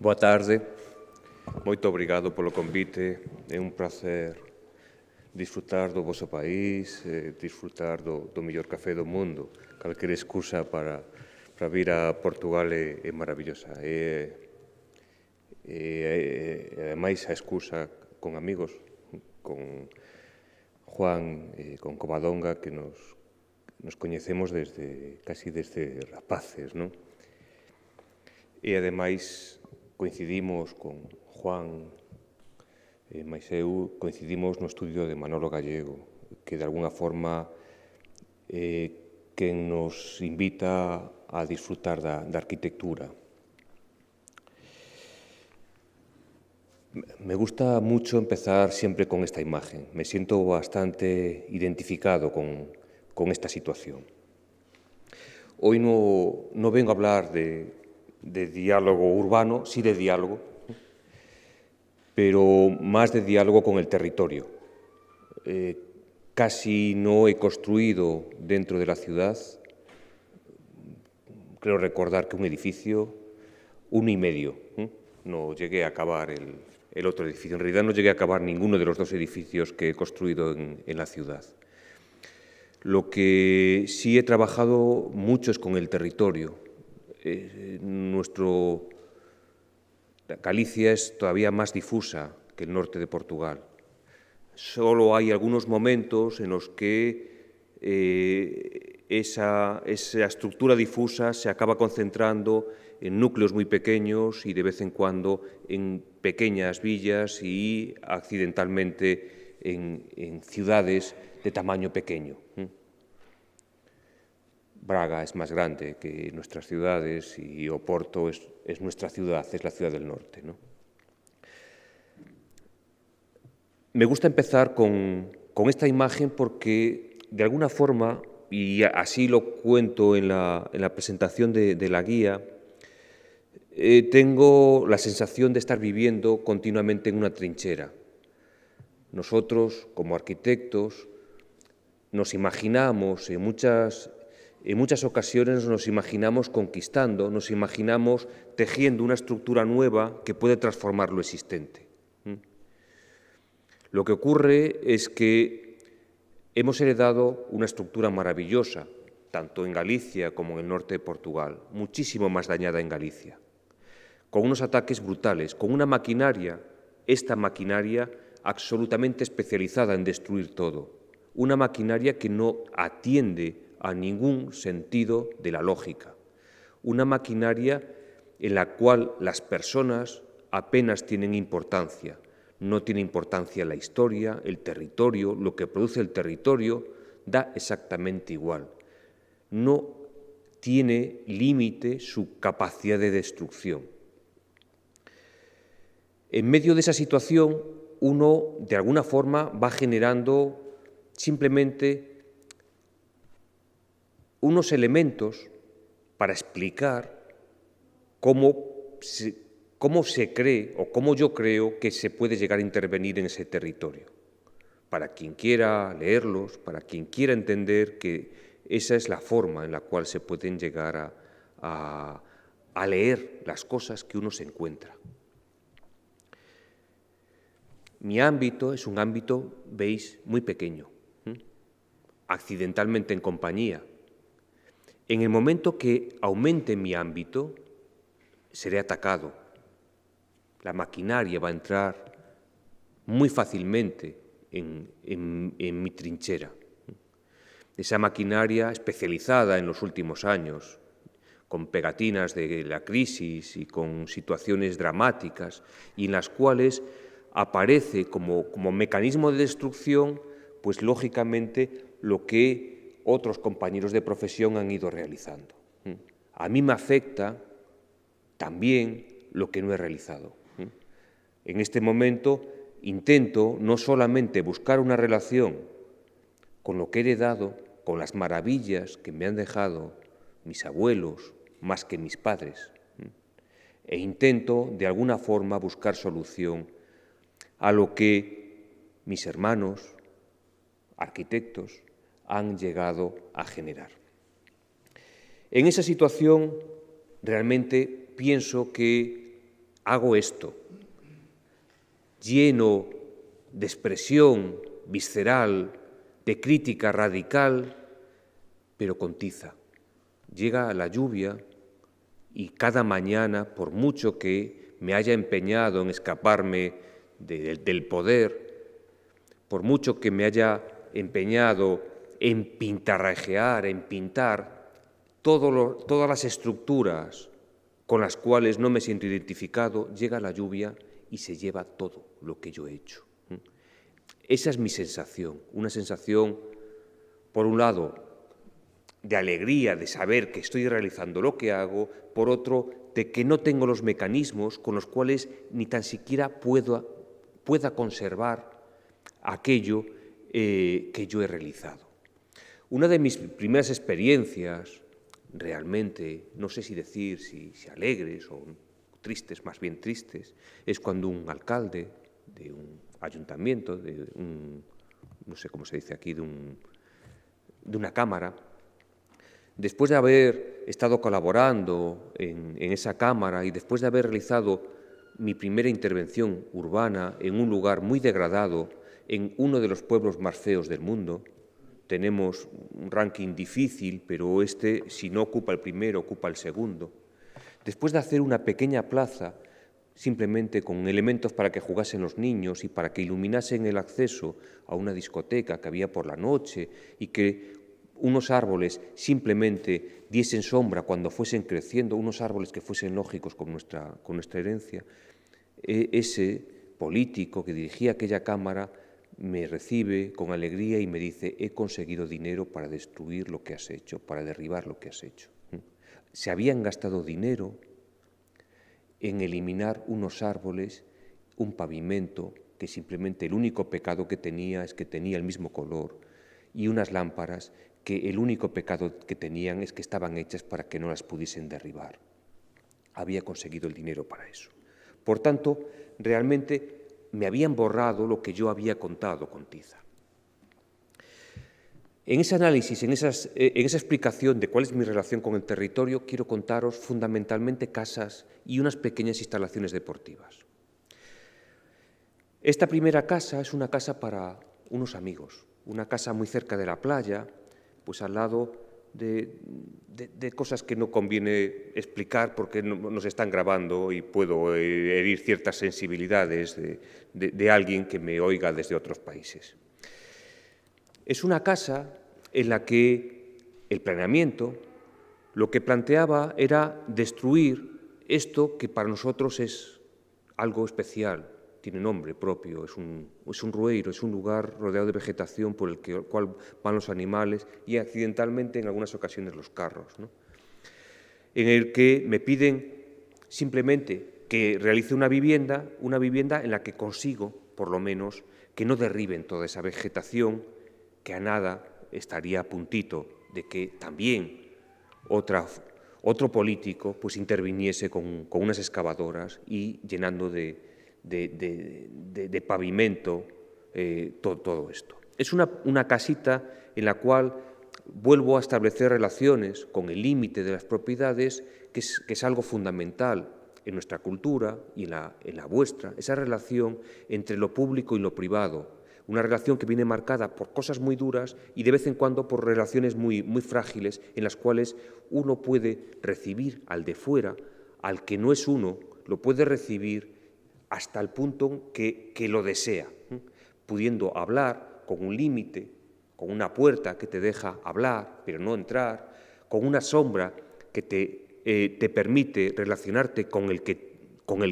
Boa tarde, moito obrigado polo convite, é un placer disfrutar do vosso país, disfrutar do mellor café do mundo. Calquera excusa para vir a Portugal é maravillosa. E ademais a excusa con amigos, con Juan e con Covadonga, que nos coñecemos casi desde rapaces, non? E ademais coincidimos con Juan e máis eu, coincidimos no estudio de Manolo Gallego, que de alguna forma que nos invita a disfrutar da arquitectura. Me gusta mucho empezar siempre con esta imagen. Me siento bastante identificado con esta situación. Hoy no vengo a hablar de diálogo urbano, sí de diálogo, pero más de diálogo con el territorio. Casi no he construido dentro de la ciudad, creo recordar que un edificio, 1,5. No llegué a acabar el otro edificio. En realidad no llegué a acabar ninguno de los 2 edificios que he construido en la ciudad. Lo que sí he trabajado mucho es con el territorio. Galicia es todavía más difusa que el norte de Portugal. Solo hay algunos momentos en los que esa estructura difusa se acaba concentrando en núcleos muy pequeños y de vez en cuando en pequeñas villas y accidentalmente en ciudades de tamaño pequeño. Braga es más grande que nuestras ciudades y Oporto es nuestra ciudad, es la ciudad del norte, ¿no? Me gusta empezar con esta imagen porque, de alguna forma, y así lo cuento en la presentación de la guía, tengo la sensación de estar viviendo continuamente en una trinchera. Nosotros, como arquitectos, nos imaginamos en muchas ocasiones nos imaginamos conquistando, nos imaginamos tejiendo una estructura nueva que puede transformar lo existente. Lo que ocurre es que hemos heredado una estructura maravillosa, tanto en Galicia como en el norte de Portugal, muchísimo más dañada en Galicia, con unos ataques brutales, con una maquinaria, esta maquinaria absolutamente especializada en destruir todo, una maquinaria que no atiende a ningún sentido de la lógica, una maquinaria en la cual las personas apenas tienen importancia, no tiene importancia la historia, el territorio, lo que produce el territorio da exactamente igual, no tiene límite su capacidad de destrucción. En medio de esa situación, uno de alguna forma va generando simplemente unos elementos para explicar cómo se cree o cómo yo creo que se puede llegar a intervenir en ese territorio. Para quien quiera leerlos, para quien quiera entender que esa es la forma en la cual se pueden llegar a leer las cosas que uno se encuentra. Mi ámbito es un ámbito, veis, muy pequeño, accidentalmente en compañía. En el momento que aumente mi ámbito, seré atacado. La maquinaria va a entrar muy fácilmente en mi trinchera. Esa maquinaria especializada en los últimos años, con pegatinas de la crisis y con situaciones dramáticas, y en las cuales aparece como mecanismo de destrucción, pues lógicamente lo que otros compañeros de profesión han ido realizando. A mí me afecta también lo que no he realizado. En este momento intento no solamente buscar una relación con lo que he heredado, con las maravillas que me han dejado mis abuelos, más que mis padres, e intento de alguna forma buscar solución a lo que mis hermanos, arquitectos, han llegado a generar. En esa situación, realmente pienso que hago esto, lleno de expresión visceral, de crítica radical, pero con tiza. Llega la lluvia y cada mañana, por mucho que me haya empeñado en escaparme del poder, por mucho que me haya empeñado en pintarrajear, en pintar todas las estructuras con las cuales no me siento identificado, llega la lluvia y se lleva todo lo que yo he hecho. Esa es mi sensación, una sensación, por un lado, de alegría, de saber que estoy realizando lo que hago, por otro, de que no tengo los mecanismos con los cuales ni tan siquiera pueda conservar aquello que yo he realizado. Una de mis primeras experiencias, realmente, no sé si decir si alegres o tristes, más bien tristes, es cuando un alcalde de un ayuntamiento, no sé cómo se dice aquí, de una cámara, después de haber estado colaborando en esa cámara y después de haber realizado mi primera intervención urbana en un lugar muy degradado, en uno de los pueblos más feos del mundo, tenemos un ranking difícil, pero si no ocupa el primero, ocupa el segundo. Después de hacer una pequeña plaza, simplemente con elementos para que jugasen los niños y para que iluminasen el acceso a una discoteca que había por la noche y que unos árboles simplemente diesen sombra cuando fuesen creciendo, unos árboles que fuesen lógicos con nuestra herencia, ese político que dirigía aquella cámara me recibe con alegría y me dice: he conseguido dinero para destruir lo que has hecho, para derribar lo que has hecho. Se habían gastado dinero en eliminar unos árboles, un pavimento, que simplemente el único pecado que tenía es que tenía el mismo color, y unas lámparas que el único pecado que tenían es que estaban hechas para que no las pudiesen derribar. Había conseguido el dinero para eso. Por tanto, realmente me habían borrado lo que yo había contado con tiza. En ese análisis, en esa explicación de cuál es mi relación con el territorio, quiero contaros fundamentalmente casas y unas pequeñas instalaciones deportivas. Esta primera casa es una casa para unos amigos, una casa muy cerca de la playa, pues al lado de cosas que no conviene explicar porque nos están grabando y puedo herir ciertas sensibilidades de alguien que me oiga desde otros países. Es una casa en la que el planeamiento lo que planteaba era destruir esto que para nosotros es algo especial, tiene nombre propio, es un rueiro, es un lugar rodeado de vegetación por el cual van los animales y accidentalmente en algunas ocasiones los carros, ¿no? En el que me piden simplemente que realice una vivienda en la que consigo, por lo menos, que no derriben toda esa vegetación, que a nada estaría a puntito de que también otro político pues interviniese con unas excavadoras y llenando de pavimento todo esto. Es una casita en la cual vuelvo a establecer relaciones con el límite de las propiedades, que es algo fundamental en nuestra cultura y en la vuestra, esa relación entre lo público y lo privado, una relación que viene marcada por cosas muy duras y de vez en cuando por relaciones muy frágiles en las cuales uno puede recibir al de fuera, al que no es uno, lo puede recibir hasta el punto que lo desea, pudiendo hablar con un límite, con una puerta que te deja hablar pero no entrar, con una sombra que te permite relacionarte con el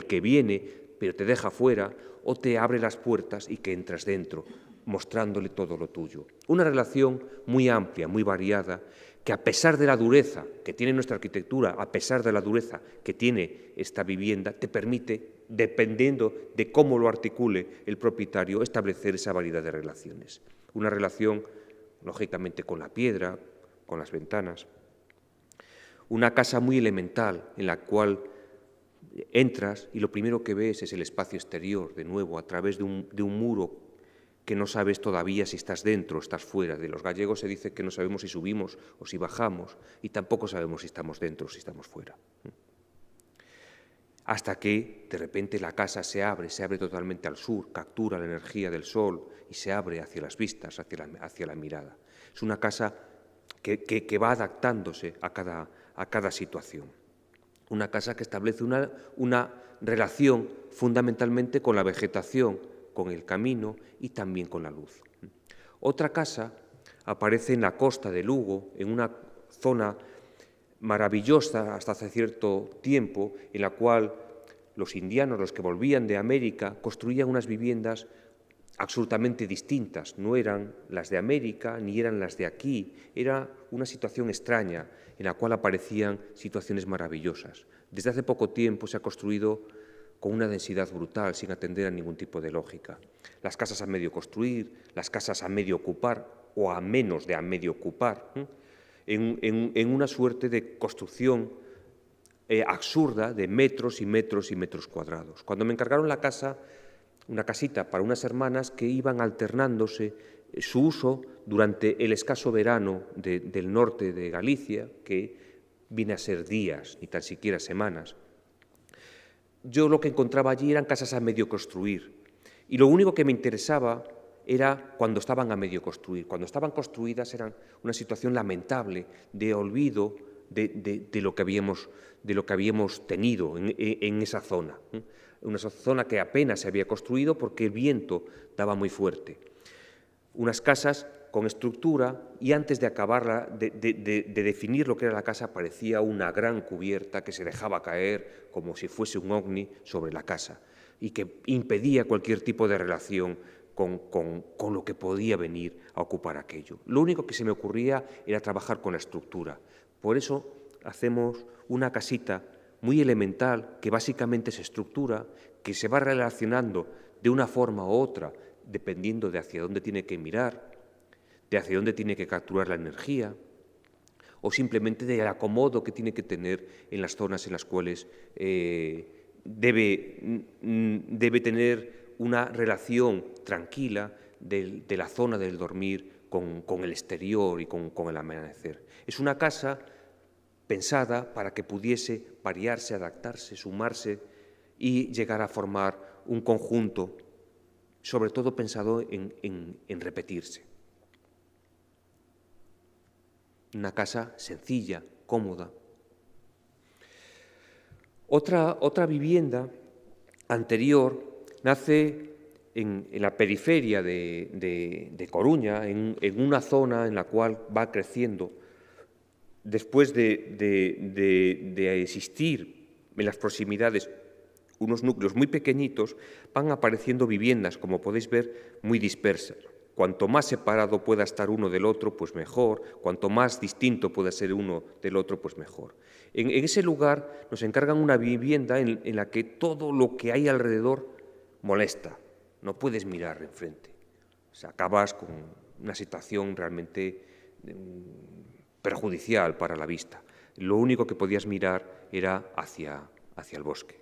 que viene pero te deja fuera, o te abre las puertas y que entras dentro, mostrándole todo lo tuyo. Una relación muy amplia, muy variada, que a pesar de la dureza que tiene nuestra arquitectura, a pesar de la dureza que tiene esta vivienda, te permite, dependiendo de cómo lo articule el propietario, establecer esa variedad de relaciones. Una relación, lógicamente, con la piedra, con las ventanas. Una casa muy elemental en la cual entras y lo primero que ves es el espacio exterior, de nuevo, a través de un muro que no sabes todavía si estás dentro o estás fuera. De los gallegos se dice que no sabemos si subimos o si bajamos y tampoco sabemos si estamos dentro o si estamos fuera. hasta que de repente la casa se abre totalmente al sur, captura la energía del sol y se abre hacia las vistas, hacia la mirada. Es una casa que va adaptándose a cada situación. Una casa que establece una relación fundamentalmente con la vegetación, con el camino y también con la luz. Otra casa aparece en la costa de Lugo, en una zona maravillosa hasta hace cierto tiempo, en la cual los indianos, los que volvían de América, construían unas viviendas absolutamente distintas. No eran las de América ni eran las de aquí. Era una situación extraña en la cual aparecían situaciones maravillosas. Desde hace poco tiempo se ha construido con una densidad brutal, sin atender a ningún tipo de lógica. Las casas a medio construir, las casas a medio ocupar o a menos de a medio ocupar, en una suerte de construcción absurda de metros y metros y metros cuadrados. Cuando me encargaron la casa, una casita para unas hermanas que iban alternándose su uso durante el escaso verano del norte de Galicia, que viene a ser días, ni tan siquiera semanas. Yo lo que encontraba allí eran casas a medio construir, y lo único que me interesaba era cuando estaban a medio construir. Cuando estaban construidas eran una situación lamentable de olvido de lo que habíamos tenido en esa zona. Una zona que apenas se había construido porque el viento daba muy fuerte. Unas casas con estructura y antes de acabarla, de definir lo que era la casa, aparecía una gran cubierta que se dejaba caer como si fuese un ovni sobre la casa y que impedía cualquier tipo de relación con lo que podía venir a ocupar aquello. Lo único que se me ocurría era trabajar con la estructura. Por eso hacemos una casita muy elemental que básicamente es estructura, que se va relacionando de una forma u otra dependiendo de hacia dónde tiene que mirar, de hacia dónde tiene que capturar la energía o simplemente del acomodo que tiene que tener en las zonas en las cuales debe tener una relación tranquila de la zona del dormir con el exterior y con el amanecer. Es una casa pensada para que pudiese variarse, adaptarse, sumarse y llegar a formar un conjunto, sobre todo pensado en repetirse. Una casa sencilla, cómoda. Otra vivienda anterior nace en la periferia de Coruña, en una zona en la cual va creciendo. Después de existir en las proximidades unos núcleos muy pequeñitos, van apareciendo viviendas, como podéis ver, muy dispersas. Cuanto más separado pueda estar uno del otro, pues mejor. Cuanto más distinto pueda ser uno del otro, pues mejor. En ese lugar nos encargan una vivienda en la que todo lo que hay alrededor molesta. No puedes mirar enfrente. O sea, acabas con una situación realmente perjudicial para la vista. Lo único que podías mirar era hacia el bosque.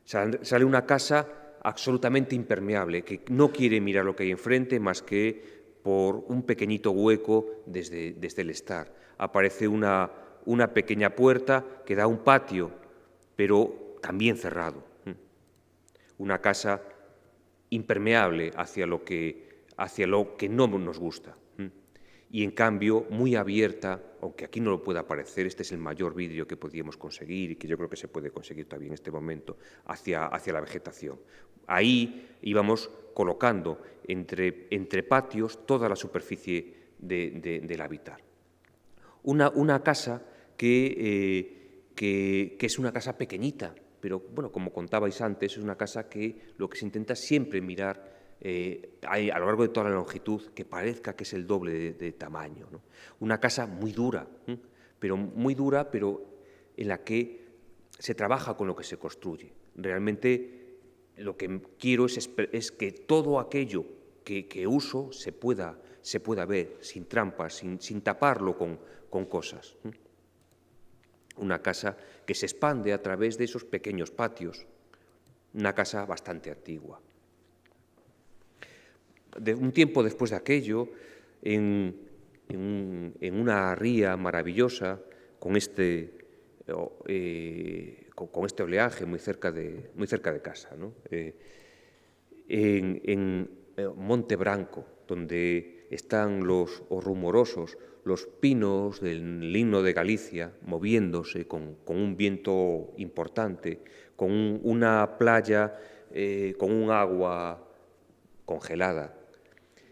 Sale una casa absolutamente impermeable, que no quiere mirar lo que hay enfrente más que por un pequeñito hueco desde el estar. Aparece una pequeña puerta que da a un patio, pero también cerrado. Una casa impermeable hacia lo que no nos gusta. Y en cambio muy abierta, aunque aquí no lo pueda parecer, este es el mayor vidrio que podíamos conseguir y que yo creo que se puede conseguir todavía en este momento, hacia la vegetación. Ahí íbamos colocando entre patios toda la superficie del hábitat. Una casa que es una casa pequeñita, pero bueno, como contabais antes, es una casa que lo que se intenta siempre mirar a lo largo de toda la longitud, que parezca que es el doble de tamaño, ¿no? Una casa muy dura, pero en la que se trabaja con lo que se construye. Realmente lo que quiero es que todo aquello que uso se pueda ver, sin trampas, sin taparlo con cosas. Una casa que se expande a través de esos pequeños patios, una casa bastante antigua. Un tiempo después de aquello, en una ría maravillosa, con este con este oleaje muy cerca de casa, ¿no? En Monte Branco, donde están los rumorosos, los pinos del Limno de Galicia, moviéndose con un viento importante, con una playa con un agua congelada,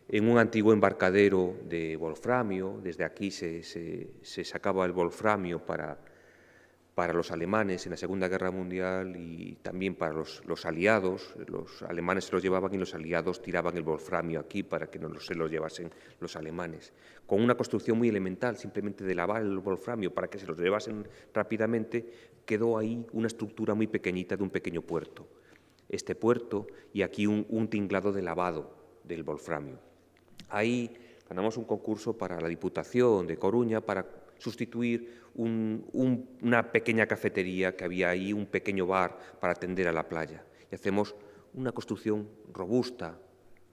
en un antiguo embarcadero de wolframio. Desde aquí se sacaba el wolframio para los alemanes en la Segunda Guerra Mundial y también para los aliados. Los alemanes se los llevaban y los aliados tiraban el wolframio aquí para que no se los llevasen los alemanes. Con una construcción muy elemental, simplemente de lavar el wolframio para que se los llevasen rápidamente, quedó ahí una estructura muy pequeñita de un pequeño puerto. Este puerto y aquí un tinglado de lavado del wolframio. Ahí ganamos un concurso para la Diputación de Coruña para sustituir una pequeña cafetería que había ahí, un pequeño bar para atender a la playa. Y hacemos una construcción robusta,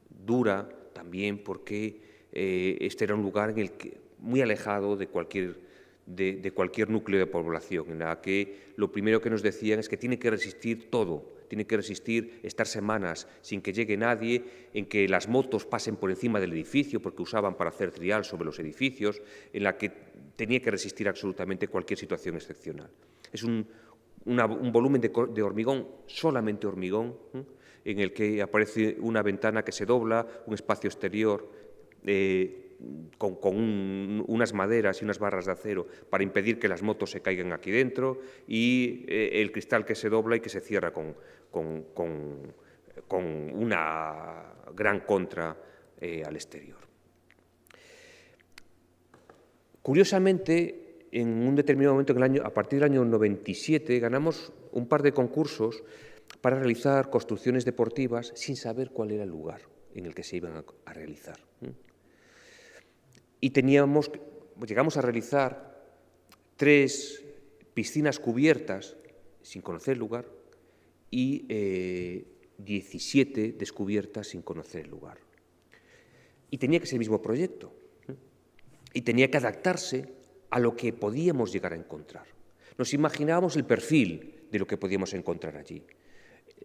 dura también, porque este era un lugar en el que, muy alejado de cualquier núcleo de población, en la que lo primero que nos decían es que tiene que resistir todo. Tiene que resistir estar semanas sin que llegue nadie, en que las motos pasen por encima del edificio, porque usaban para hacer trial sobre los edificios, en la que tenía que resistir absolutamente cualquier situación excepcional. Es un volumen de hormigón, solamente hormigón, en el que aparece una ventana que se dobla, un espacio exterior con unas maderas y unas barras de acero para impedir que las motos se caigan aquí dentro, y el cristal que se dobla y que se cierra con una gran contra al exterior. Curiosamente, en un determinado momento, a partir del año 97, ganamos un par de concursos para realizar construcciones deportivas sin saber cuál era el lugar en el que se iban a realizar. Y llegamos a realizar 3 piscinas cubiertas sin conocer el lugar y 17 descubiertas sin conocer el lugar. Y tenía que ser el mismo proyecto y tenía que adaptarse a lo que podíamos llegar a encontrar. Nos imaginábamos el perfil de lo que podíamos encontrar allí.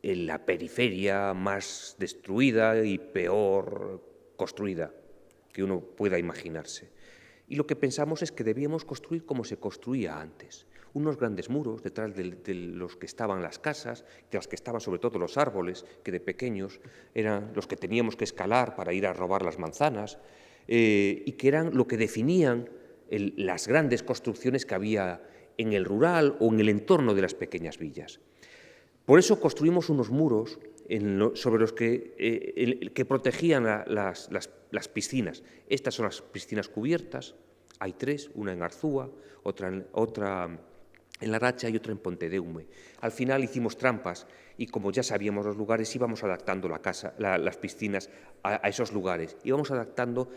En la periferia más destruida y peor construida que uno pueda imaginarse. Y lo que pensamos es que debíamos construir como se construía antes. Unos grandes muros detrás de los que estaban las casas, de los que estaban sobre todo los árboles, que de pequeños eran los que teníamos que escalar para ir a robar las manzanas, y que eran lo que definían las grandes construcciones que había en el rural o en el entorno de las pequeñas villas. Por eso construimos unos muros sobre los que protegían las piscinas. Estas son las piscinas cubiertas, hay 3, una en Arzúa, otra en La Racha y otra en Pontedeume. Al final hicimos trampas y, como ya sabíamos los lugares, íbamos adaptando las piscinas a esos lugares. Íbamos adaptando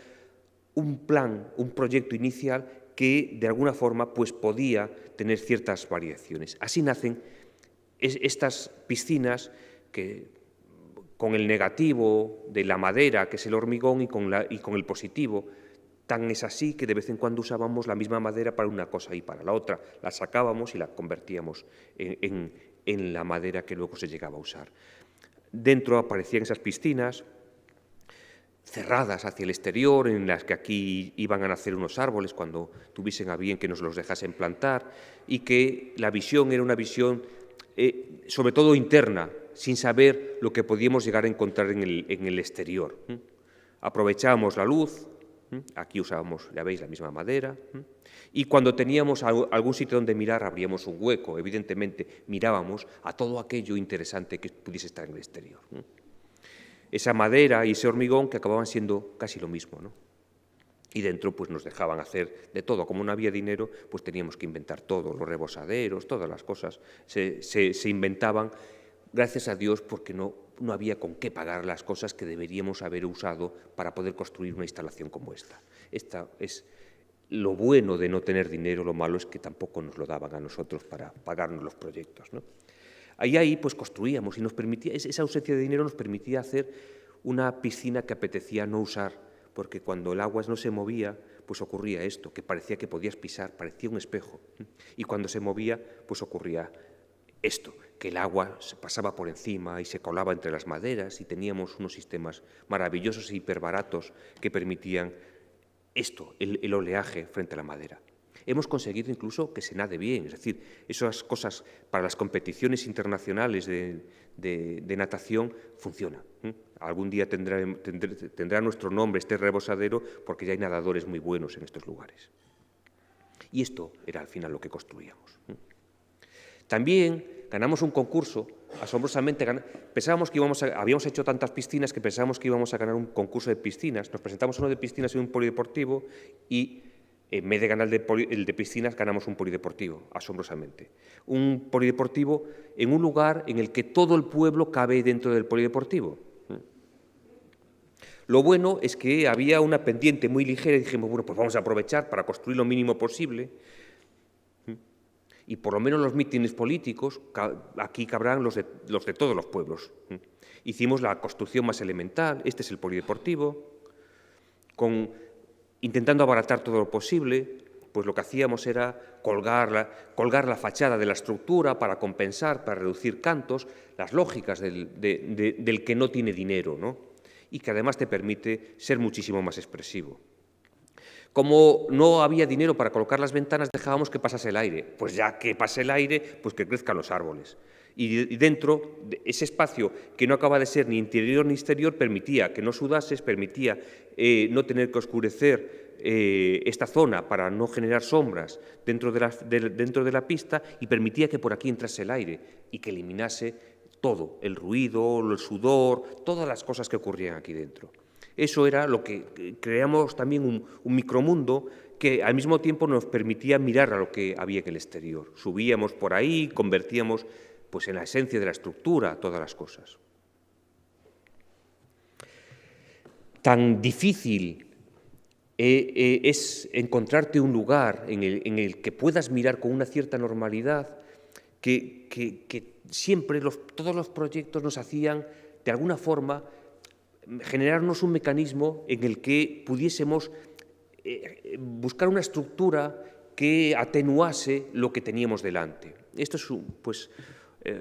un plan, un proyecto inicial que de alguna forma pues, podía tener ciertas variaciones. Así nacen estas piscinas que, con el negativo de la madera, que es el hormigón, y con el positivo. Tan es así que de vez en cuando usábamos la misma madera para una cosa y para la otra. La sacábamos y la convertíamos en la madera que luego se llegaba a usar. Dentro aparecían esas piscinas cerradas hacia el exterior, en las que aquí iban a nacer unos árboles cuando tuviesen a bien que nos los dejasen plantar, y que la visión era una visión sobre todo interna, sin saber lo que podíamos llegar a encontrar en el exterior. Aprovechábamos la luz, aquí usábamos, ya veis, la misma madera, y cuando teníamos algún sitio donde mirar, abríamos un hueco, evidentemente mirábamos a todo aquello interesante que pudiese estar en el exterior. Esa madera y ese hormigón que acababan siendo casi lo mismo, ¿no? Y dentro pues nos dejaban hacer de todo. Como no había dinero, pues teníamos que inventar todo, los rebosaderos, todas las cosas se inventaban, gracias a Dios, porque no había con qué pagar las cosas que deberíamos haber usado para poder construir una instalación como esta. Esta es lo bueno de no tener dinero, lo malo es que tampoco nos lo daban a nosotros para pagarnos los proyectos, ¿no? Ahí pues construíamos y nos permitía, esa ausencia de dinero nos permitía hacer una piscina que apetecía no usar, porque cuando el agua no se movía, pues ocurría esto, que parecía que podías pisar, parecía un espejo. Y cuando se movía, pues ocurría esto, que el agua se pasaba por encima y se colaba entre las maderas, y teníamos unos sistemas maravillosos e hiperbaratos que permitían esto, el oleaje frente a la madera. Hemos conseguido incluso que se nade bien, es decir, esas cosas para las competiciones internacionales de natación funcionan. Algún día tendrá nuestro nombre este rebosadero, porque ya hay nadadores muy buenos en estos lugares. Y esto era al final lo que construíamos. También ganamos un concurso, asombrosamente, pensábamos que habíamos hecho tantas piscinas que pensábamos que íbamos a ganar un concurso de piscinas. Nos presentamos uno de piscinas en un polideportivo y en vez de ganar el de piscinas, ganamos un polideportivo, asombrosamente. Un polideportivo en un lugar en el que todo el pueblo cabe dentro del polideportivo. Lo bueno es que había una pendiente muy ligera y dijimos, bueno, pues vamos a aprovechar para construir lo mínimo posible. Y por lo menos los mítines políticos, aquí cabrán los de todos los pueblos. Hicimos la construcción más elemental, este es el polideportivo, intentando abaratar todo lo posible, pues lo que hacíamos era colgar la fachada de la estructura para compensar, para reducir cantos, las lógicas del que no tiene dinero, ¿no? Y que además te permite ser muchísimo más expresivo. Como no había dinero para colocar las ventanas, dejábamos que pasase el aire. Pues ya que pase el aire, pues que crezcan los árboles. Y dentro, de ese espacio que no acaba de ser ni interior ni exterior, permitía que no sudases, permitía no tener que oscurecer esta zona para no generar sombras dentro de la pista, y permitía que por aquí entrase el aire y que eliminase todo, el ruido, el sudor, todas las cosas que ocurrían aquí dentro. Eso era lo que creamos también un micromundo que al mismo tiempo nos permitía mirar a lo que había en el exterior. Subíamos por ahí, convertíamos pues, en la esencia de la estructura todas las cosas. Tan difícil es encontrarte un lugar en el que puedas mirar con una cierta normalidad que siempre todos los proyectos nos hacían, de alguna forma, generarnos un mecanismo en el que pudiésemos buscar una estructura que atenuase lo que teníamos delante. Esto es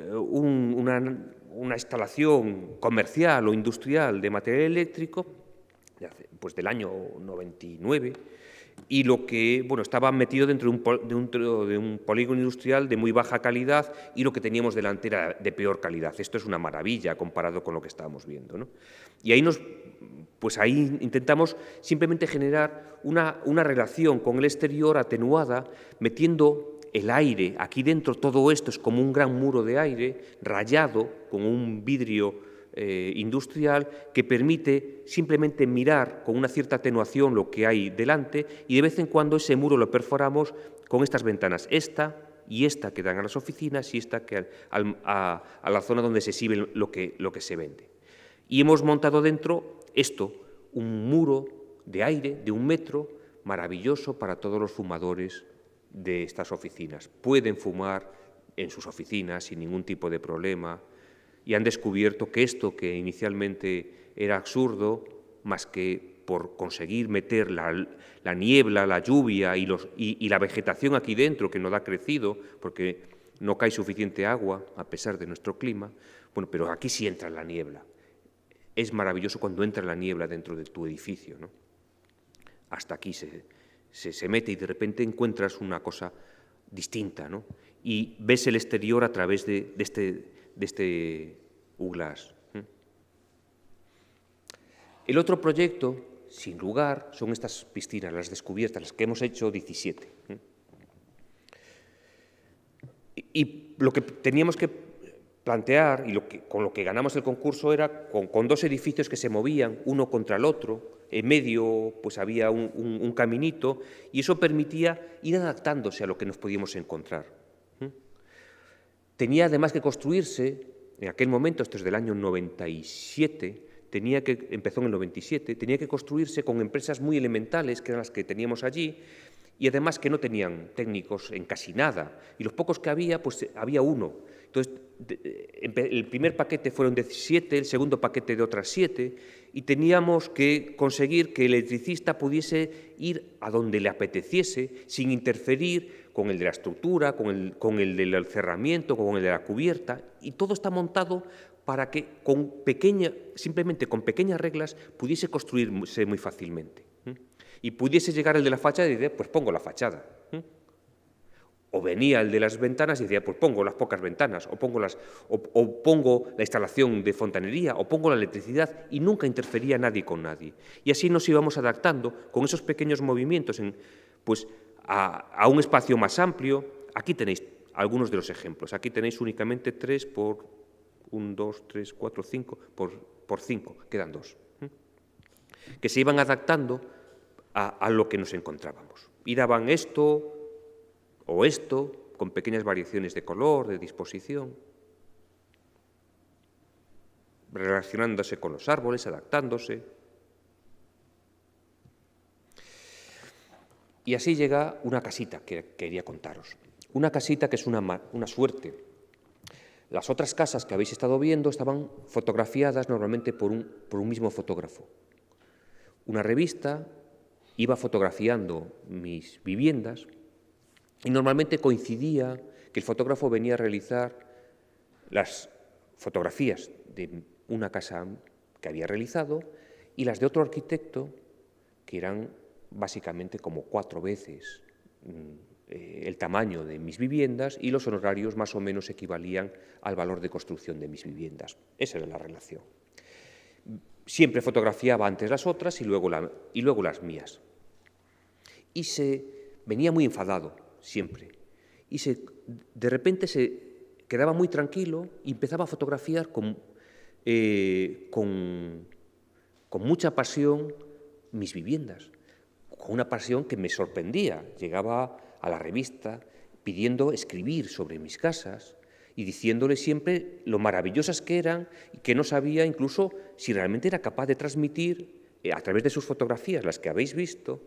una instalación comercial o industrial de material eléctrico pues del año 99, y lo que estaba metido dentro de un polígono industrial de muy baja calidad, y lo que teníamos delante era de peor calidad. Esto es una maravilla comparado con lo que estábamos viendo, ¿no? Y ahí ahí intentamos simplemente generar una relación con el exterior atenuada, metiendo el aire aquí dentro. Todo esto es como un gran muro de aire rayado con un vidrio industrial que permite simplemente mirar con una cierta atenuación lo que hay delante, y de vez en cuando ese muro lo perforamos con estas ventanas, esta y esta que dan a las oficinas y esta que a la zona donde se exhibe lo que se vende. Y hemos montado dentro esto, un muro de aire de 1 metro, maravilloso para todos los fumadores de estas oficinas. Pueden fumar en sus oficinas sin ningún tipo de problema, y han descubierto que esto, que inicialmente era absurdo, más que por conseguir meter la niebla, la lluvia y la vegetación aquí dentro, que no da crecido, porque no cae suficiente agua, a pesar de nuestro clima, pero aquí sí entra la niebla. Es maravilloso cuando entra la niebla dentro de tu edificio, ¿no? Hasta aquí se mete, y de repente encuentras una cosa distinta, ¿no? Y ves el exterior a través de este glass. El otro proyecto, sin lugar, son estas piscinas, las descubiertas, las que hemos hecho 17. Y lo que teníamos que plantear, y con lo que ganamos el concurso, era con 2 edificios que se movían uno contra el otro. En medio pues había un caminito, y eso permitía ir adaptándose a lo que nos podíamos encontrar. Tenía además que construirse, en aquel momento, esto es del año 97, empezó en el 97, tenía que construirse con empresas muy elementales, que eran las que teníamos allí, y además que no tenían técnicos en casi nada, y los pocos que había, pues había uno. Entonces, el primer paquete fueron de 7, el segundo paquete de otras 7, y teníamos que conseguir que el electricista pudiese ir a donde le apeteciese, sin interferir con el de la estructura, con el del cerramiento, con el de la cubierta, y todo está montado para que simplemente con pequeñas reglas pudiese construirse muy fácilmente. Y pudiese llegar el de la fachada y decir, pues pongo la fachada. O venía el de las ventanas y decía, pues pongo las pocas ventanas, o pongo la instalación de fontanería, o pongo la electricidad, y nunca interfería nadie con nadie. Y así nos íbamos adaptando con esos pequeños movimientos pues, a un espacio más amplio. Aquí tenéis algunos de los ejemplos. Aquí tenéis únicamente 3 por 1, 2, 3, 4, 5, por 5, quedan 2. Que se iban adaptando a lo que nos encontrábamos. Y daban esto o esto, con pequeñas variaciones de color, de disposición, relacionándose con los árboles, adaptándose. Y así llega una casita que quería contaros. Una casita que es una suerte. Las otras casas que habéis estado viendo estaban fotografiadas normalmente por un mismo fotógrafo. Una revista iba fotografiando mis viviendas y normalmente coincidía que el fotógrafo venía a realizar las fotografías de una casa que había realizado y las de otro arquitecto, que eran básicamente como 4 veces el tamaño de mis viviendas, y los honorarios más o menos equivalían al valor de construcción de mis viviendas. Esa era la relación. Siempre fotografiaba antes las otras y luego las mías. Y venía muy enfadado, siempre. Y de repente se quedaba muy tranquilo y empezaba a fotografiar con mucha pasión mis viviendas, con una pasión que me sorprendía. Llegaba a la revista pidiendo escribir sobre mis casas y diciéndole siempre lo maravillosas que eran y que no sabía incluso si realmente era capaz de transmitir a través de sus fotografías, las que habéis visto,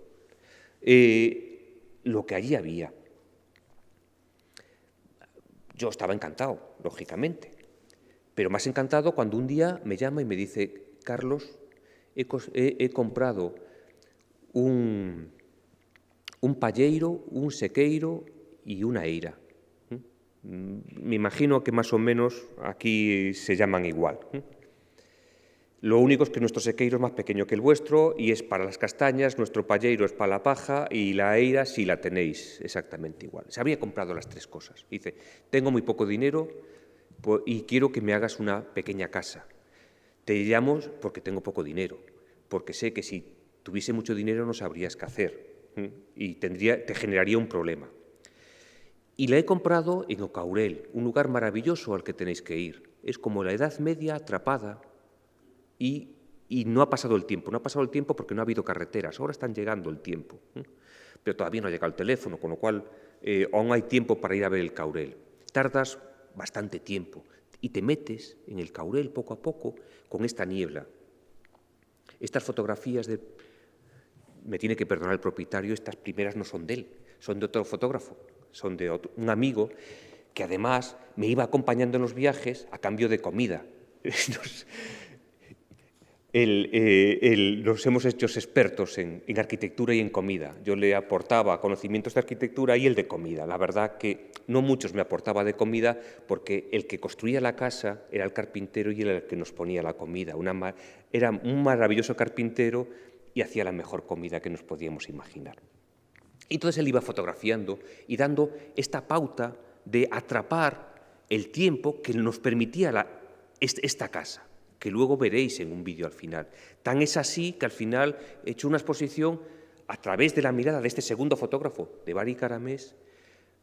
lo que allí había. Yo estaba encantado, lógicamente, pero más encantado cuando un día me llama y me dice, Carlos, he comprado un palleiro, un sequeiro y una eira. Me imagino que más o menos aquí se llaman igual. Lo único es que nuestro sequeiro es más pequeño que el vuestro y es para las castañas, nuestro palleiro es para la paja y la eira sí la tenéis exactamente igual. Se había comprado las 3 cosas. Dice, tengo muy poco dinero y quiero que me hagas una pequeña casa. Te llamo porque tengo poco dinero, porque sé que si tuviese mucho dinero no sabrías qué hacer y te generaría un problema. Y la he comprado en Ocaurel, un lugar maravilloso al que tenéis que ir. Es como la Edad Media atrapada y no ha pasado el tiempo. No ha pasado el tiempo porque no ha habido carreteras. Ahora están llegando el tiempo. Pero todavía no ha llegado el teléfono, con lo cual aún hay tiempo para ir a ver el Caurel. Tardas bastante tiempo y te metes en el Caurel poco a poco con esta niebla. Estas fotografías me tiene que perdonar el propietario, estas primeras no son de él, son de otro fotógrafo, son de un amigo que además me iba acompañando en los viajes a cambio de comida. Nos hemos hecho expertos en arquitectura y en comida. Yo le aportaba conocimientos de arquitectura y el de comida. La verdad que no muchos me aportaba de comida porque el que construía la casa era el carpintero y era el que nos ponía la comida. Era un maravilloso carpintero y hacía la mejor comida que nos podíamos imaginar. Y entonces él iba fotografiando y dando esta pauta de atrapar el tiempo que nos permitía esta casa, que luego veréis en un vídeo al final. Tan es así que al final he hecho una exposición a través de la mirada de este segundo fotógrafo, de Bari Caramés,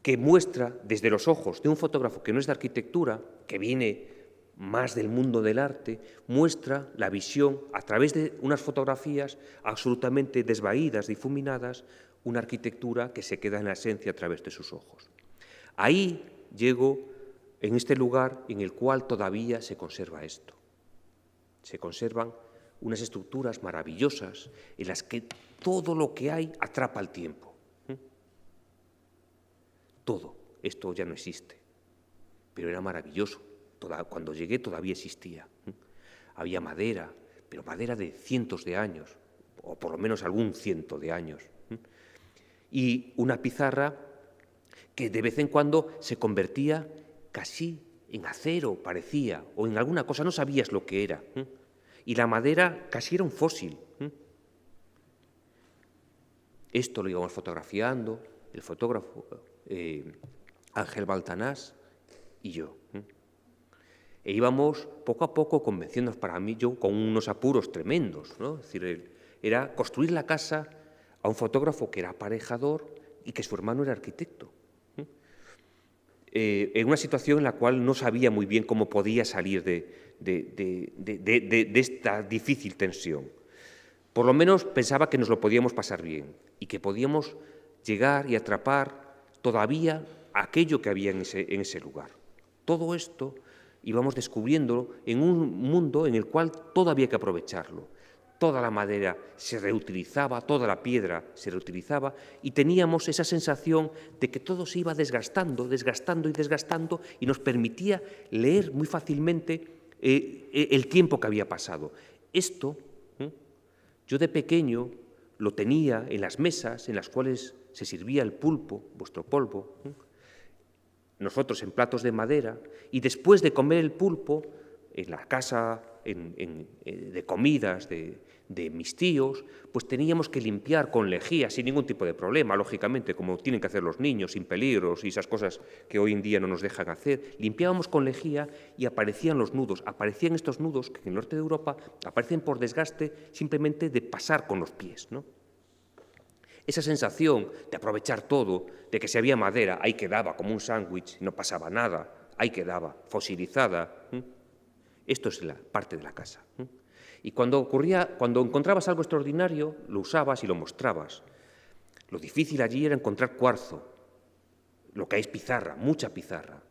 que muestra desde los ojos de un fotógrafo que no es de arquitectura, que viene más del mundo del arte, muestra la visión a través de unas fotografías absolutamente desvaídas, difuminadas, una arquitectura que se queda en la esencia a través de sus ojos. Ahí llego en este lugar en el cual todavía se conserva esto. Se conservan unas estructuras maravillosas en las que todo lo que hay atrapa el tiempo. todo. Esto ya no existe. Pero era maravilloso. Cuando llegué todavía existía. Había madera, pero madera de cientos de años, o por lo menos algún ciento de años. Y una pizarra que de vez en cuando se convertía casi en acero, parecía, o en alguna cosa, no sabías lo que era. Y la madera casi era un fósil. Esto lo íbamos fotografiando, el fotógrafo Ángel Baltanás y yo. E íbamos poco a poco convenciéndonos, para mí, yo con unos apuros tremendos, ¿no? Es decir, era construir la casa a un fotógrafo que era aparejador y que su hermano era arquitecto. En una situación en la cual no sabía muy bien cómo podía salir de esta difícil tensión. Por lo menos pensaba que nos lo podíamos pasar bien y que podíamos llegar y atrapar todavía aquello que había en ese lugar. Todo esto íbamos descubriendo en un mundo en el cual todo había que aprovecharlo. Toda la madera se reutilizaba, toda la piedra se reutilizaba y teníamos esa sensación de que todo se iba desgastando, desgastando y desgastando y nos permitía leer muy fácilmente el tiempo que había pasado. Esto, yo de pequeño lo tenía en las mesas en las cuales se servía el pulpo, vuestro polvo, nosotros en platos de madera, y después de comer el pulpo, en la casa de comidas de mis tíos, pues teníamos que limpiar con lejía, sin ningún tipo de problema, lógicamente, como tienen que hacer los niños, sin peligros y esas cosas que hoy en día no nos dejan hacer. Limpiábamos con lejía y aparecían los nudos. Aparecían estos nudos que en el norte de Europa aparecen por desgaste simplemente de pasar con los pies, ¿no? Esa sensación de aprovechar todo, de que si había madera, ahí quedaba como un sándwich, no pasaba nada, ahí quedaba, fosilizada. Esto es la parte de la casa. Y cuando encontrabas algo extraordinario, lo usabas y lo mostrabas. Lo difícil allí era encontrar cuarzo, lo que es pizarra, mucha pizarra.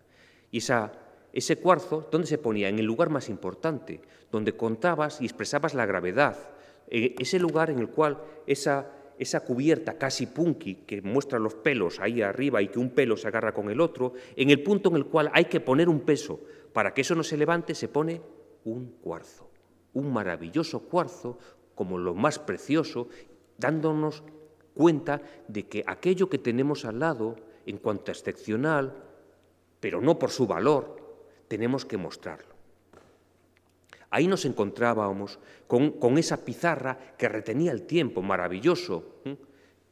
Y ese cuarzo, ¿dónde se ponía? En el lugar más importante, donde contabas y expresabas la gravedad. Ese lugar en el cual esa cubierta casi punky que muestra los pelos ahí arriba y que un pelo se agarra con el otro, en el punto en el cual hay que poner un peso para que eso no se levante, se pone un cuarzo, un maravilloso cuarzo como lo más precioso, dándonos cuenta de que aquello que tenemos al lado, en cuanto a excepcional, pero no por su valor, tenemos que mostrarlo. Ahí nos encontrábamos con esa pizarra que retenía el tiempo, maravilloso,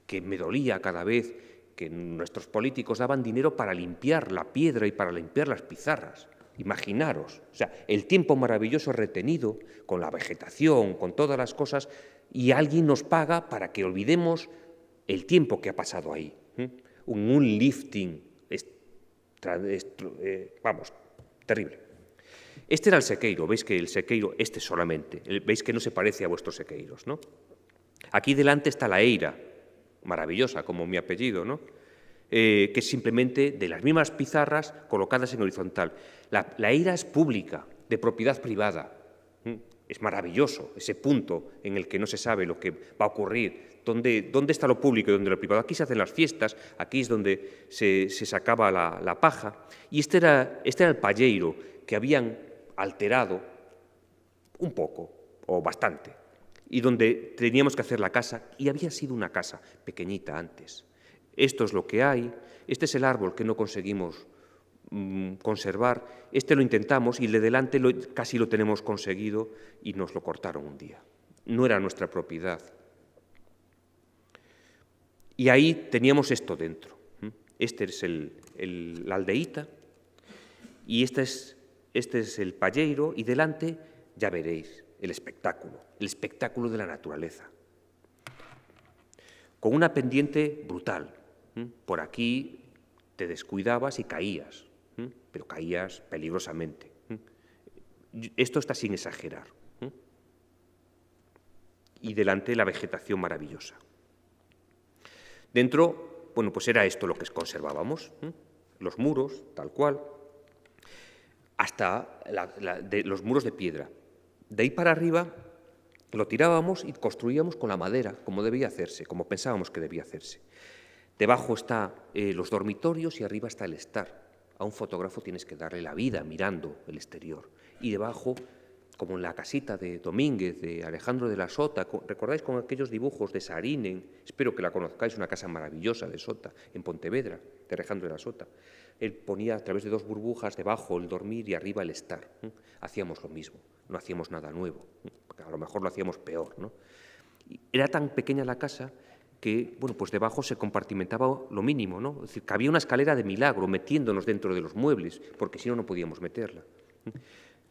que me dolía cada vez que nuestros políticos daban dinero para limpiar la piedra y para limpiar las pizarras. Imaginaros, o sea, el tiempo maravilloso retenido con la vegetación, con todas las cosas, y alguien nos paga para que olvidemos el tiempo que ha pasado ahí. Un lifting, vamos, terrible. Este era el sequeiro, veis que el sequeiro, este solamente, veis que no se parece a vuestros sequeiros, ¿no? Aquí delante está la eira, maravillosa, como mi apellido, ¿no? Que es simplemente de las mismas pizarras colocadas en horizontal. La eira es pública, de propiedad privada. Es maravilloso ese punto en el que no se sabe lo que va a ocurrir, dónde está lo público y dónde lo privado. Aquí se hacen las fiestas, aquí es donde se sacaba la paja. Y este era el palleiro que habían alterado un poco o bastante y donde teníamos que hacer la casa, y había sido una casa pequeñita antes. Esto es lo que hay, este es el árbol que no conseguimos conservar, este lo intentamos y el de delante casi lo tenemos conseguido y nos lo cortaron un día. No era nuestra propiedad. Y ahí teníamos esto dentro. Este es la aldeíta y este es el palleiro y delante ya veréis el espectáculo de la naturaleza. Con una pendiente brutal. Por aquí te descuidabas y caías, pero caías peligrosamente. Esto está sin exagerar. Y delante la vegetación maravillosa. Dentro, bueno, pues era esto lo que conservábamos, los muros, tal cual, hasta los muros de piedra. De ahí para arriba lo tirábamos y construíamos con la madera, como debía hacerse, como pensábamos que debía hacerse. Debajo están los dormitorios y arriba está el estar. A un fotógrafo tienes que darle la vida mirando el exterior. Y debajo, como en la casita de Domínguez, de Alejandro de la Sota, ¿recordáis con aquellos dibujos de Sarinen? Espero que la conozcáis, una casa maravillosa de Sota, en Pontevedra, de Alejandro de la Sota. Él ponía a través de 2 burbujas debajo el dormir y arriba el estar. Hacíamos lo mismo, no hacíamos nada nuevo, porque a lo mejor lo hacíamos peor, ¿no? Y era tan pequeña la casa que, bueno, pues debajo se compartimentaba lo mínimo, ¿no? Es decir, que había una escalera de milagro metiéndonos dentro de los muebles, porque si no, no podíamos meterla.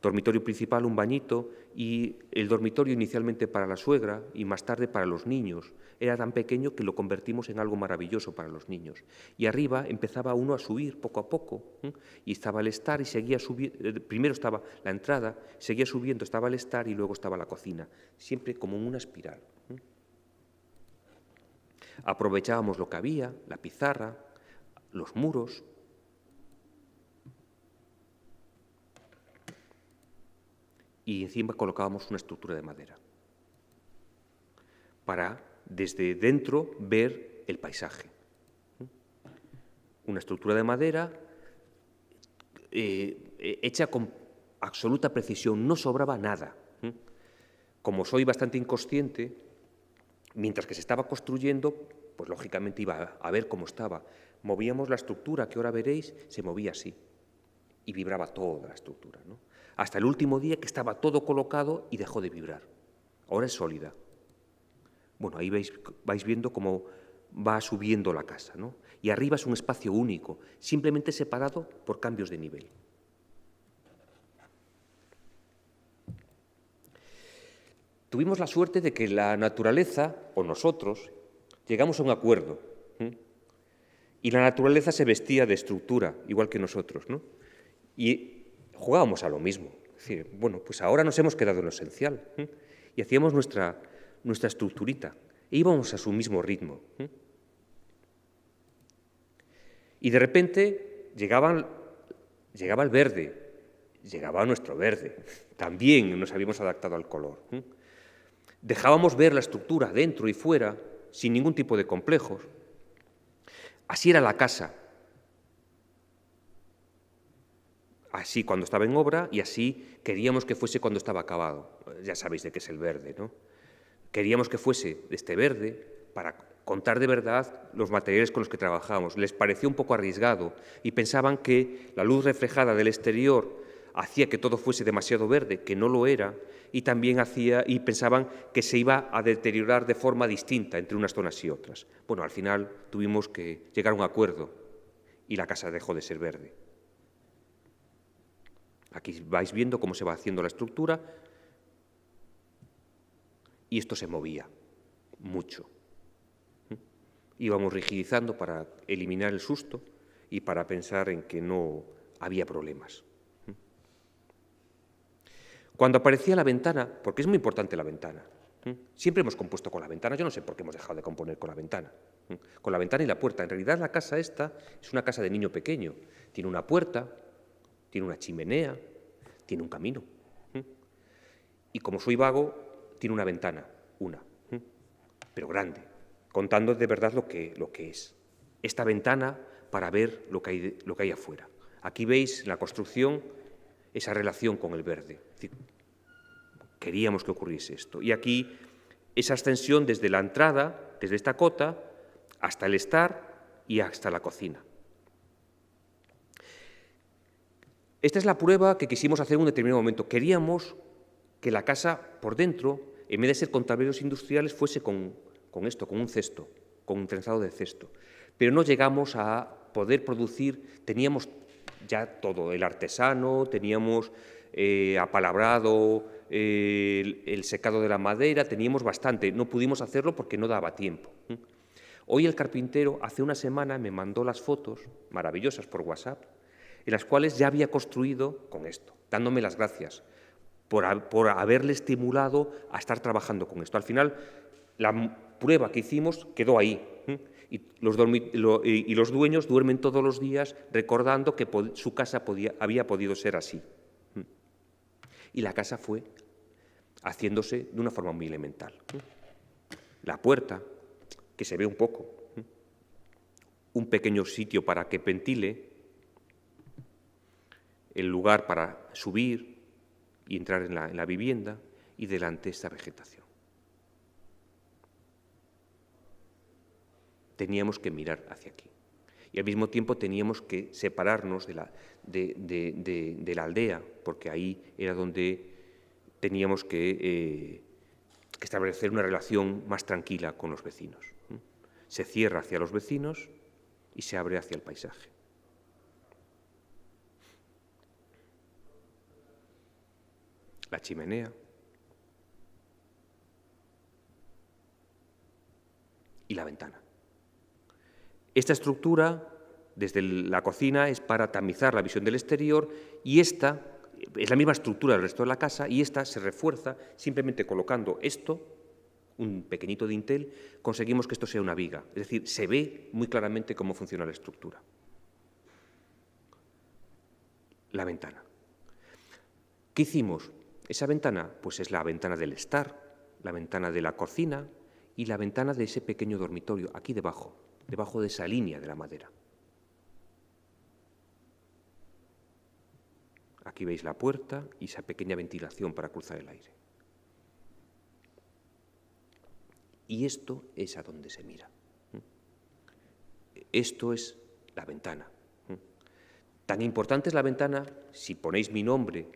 Dormitorio principal, un bañito, y el dormitorio inicialmente para la suegra y más tarde para los niños. Era tan pequeño que lo convertimos en algo maravilloso para los niños. Y arriba empezaba uno a subir poco a poco, y estaba el estar y seguía subiendo. Primero estaba la entrada, seguía subiendo, estaba el estar y luego estaba la cocina, siempre como en una espiral. Aprovechábamos lo que había, la pizarra, los muros. Y encima colocábamos una estructura de madera para, desde dentro, ver el paisaje. Una estructura de madera hecha con absoluta precisión, no sobraba nada. Como soy bastante inconsciente, mientras que se estaba construyendo, pues lógicamente iba a ver cómo estaba. Movíamos la estructura, que ahora veréis, se movía así y vibraba toda la estructura, ¿no? Hasta el último día que estaba todo colocado y dejó de vibrar. Ahora es sólida. Bueno, ahí vais viendo cómo va subiendo la casa, ¿no? Y arriba es un espacio único, simplemente separado por cambios de nivel. Tuvimos la suerte de que la naturaleza, o nosotros, llegamos a un acuerdo. Y la naturaleza se vestía de estructura, igual que nosotros, ¿no? Y jugábamos a lo mismo. Es decir, bueno, pues ahora nos hemos quedado en lo esencial. Y hacíamos nuestra estructurita. E íbamos a su mismo ritmo. Y de repente llegaba el verde, llegaba nuestro verde. También nos habíamos adaptado al color. Dejábamos ver la estructura dentro y fuera, sin ningún tipo de complejos. Así era la casa. Así cuando estaba en obra y así queríamos que fuese cuando estaba acabado. Ya sabéis de qué es el verde, ¿no? Queríamos que fuese este verde para contar de verdad los materiales con los que trabajábamos. Les pareció un poco arriesgado y pensaban que la luz reflejada del exterior hacía que todo fuese demasiado verde, que no lo era, y también pensaban que se iba a deteriorar de forma distinta entre unas zonas y otras. Bueno, al final tuvimos que llegar a un acuerdo y la casa dejó de ser verde. Aquí vais viendo cómo se va haciendo la estructura y esto se movía mucho. Íbamos rigidizando para eliminar el susto y para pensar en que no había problemas. Cuando aparecía la ventana, porque es muy importante la ventana, siempre hemos compuesto con la ventana, yo no sé por qué hemos dejado de componer con la ventana y la puerta. En realidad la casa esta es una casa de niño pequeño, tiene una puerta, tiene una chimenea, tiene un camino. Y como soy vago, tiene una ventana, pero grande, contando de verdad lo que es. Esta ventana para ver lo que hay afuera. Aquí veis en la construcción esa relación con el verde. Es decir, queríamos que ocurriese esto. Y aquí esa extensión desde la entrada, desde esta cota, hasta el estar y hasta la cocina. Esta es la prueba que quisimos hacer en un determinado momento. Queríamos que la casa por dentro, en vez de ser con tableros industriales, fuese con esto, con un cesto, con un trenzado de cesto. Pero no llegamos a poder producir, teníamos ya todo, el artesano, teníamos apalabrado, el secado de la madera, teníamos bastante. No pudimos hacerlo porque no daba tiempo. Hoy el carpintero, hace una semana, me mandó las fotos maravillosas por WhatsApp, en las cuales ya había construido con esto, dándome las gracias por haberle estimulado a estar trabajando con esto. Al final, la prueba que hicimos quedó ahí. Y los dueños duermen todos los días recordando que su casa había podido ser así. Y la casa fue haciéndose de una forma muy elemental. La puerta, que se ve un poco. un pequeño sitio para que ventile, el lugar para subir y entrar en la vivienda, y delante esta vegetación. Teníamos que mirar hacia aquí. Y al mismo tiempo teníamos que separarnos de la aldea, porque ahí era donde teníamos que establecer una relación más tranquila con los vecinos. Se cierra hacia los vecinos y se abre hacia el paisaje. La chimenea y la ventana. Esta estructura, desde la cocina, es para tamizar la visión del exterior, y esta es la misma estructura del resto de la casa, y esta se refuerza simplemente colocando esto, un pequeñito dintel, conseguimos que esto sea una viga. Es decir, se ve muy claramente cómo funciona la estructura. La ventana. ¿Qué hicimos? Esa ventana, pues es la ventana del estar, la ventana de la cocina y la ventana de ese pequeño dormitorio, aquí debajo de esa línea de la madera. Aquí veis la puerta y esa pequeña ventilación para cruzar el aire. Y esto es a donde se mira. Esto es la ventana. Tan importante es la ventana, si ponéis mi nombre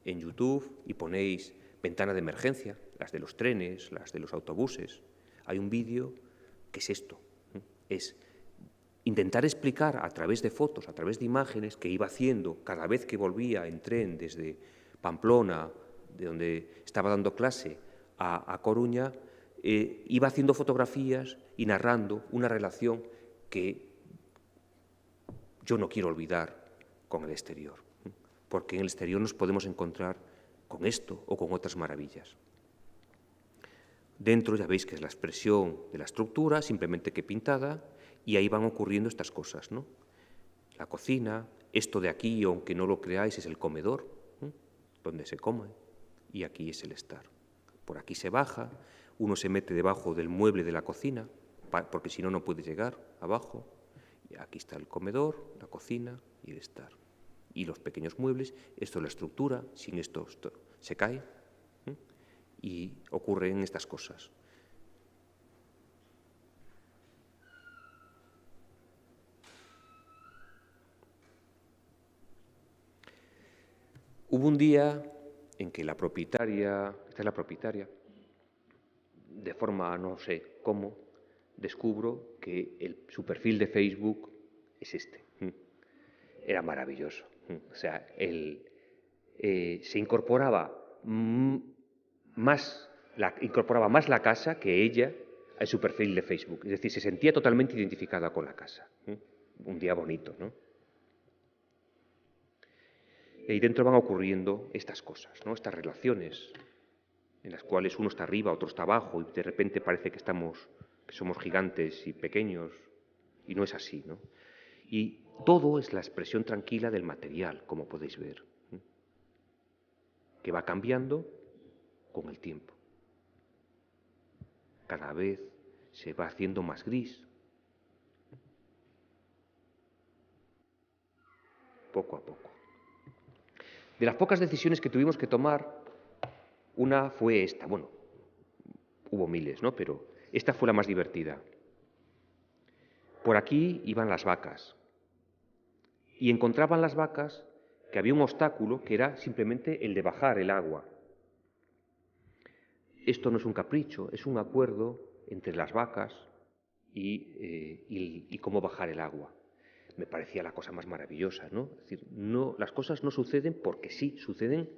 en YouTube y ponéis ventana de emergencia, las de los trenes, las de los autobuses, hay un vídeo que es esto. Es intentar explicar a través de fotos, a través de imágenes que iba haciendo cada vez que volvía en tren desde Pamplona, de donde estaba dando clase, a Coruña, iba haciendo fotografías y narrando una relación que yo no quiero olvidar con el exterior, porque en el exterior nos podemos encontrar con esto o con otras maravillas. Dentro ya veis que es la expresión de la estructura, simplemente que pintada, y ahí van ocurriendo estas cosas, ¿no? La cocina, esto de aquí, aunque no lo creáis, es el comedor, donde se come, y aquí es el estar. Por aquí se baja, uno se mete debajo del mueble de la cocina, porque si no, no puede llegar abajo. Y aquí está el comedor, la cocina y el estar. Y los pequeños muebles, esto es la estructura, sin esto se cae, y ocurren estas cosas. Hubo un día en que la propietaria, esta es la propietaria, de forma no sé cómo, descubro que su perfil de Facebook es este. Era maravilloso. O sea, se incorporaba más la casa que ella en su perfil de Facebook. Es decir, se sentía totalmente identificada con la casa. Un día bonito, ¿no? Y ahí dentro van ocurriendo estas cosas, ¿no? Estas relaciones en las cuales uno está arriba, otro está abajo, y de repente parece que somos gigantes y pequeños, y no es así, ¿no? Y todo es la expresión tranquila del material, como podéis ver, que va cambiando con el tiempo. Cada vez se va haciendo más gris, poco a poco. De las pocas decisiones que tuvimos que tomar, una fue esta. Bueno, hubo miles, ¿no? Pero esta fue la más divertida. Por aquí iban las vacas. Y encontraban las vacas que había un obstáculo que era simplemente el de bajar el agua. Esto no es un capricho, es un acuerdo entre las vacas y cómo bajar el agua. Me parecía la cosa más maravillosa, ¿no? Es decir, las cosas no suceden porque sí, suceden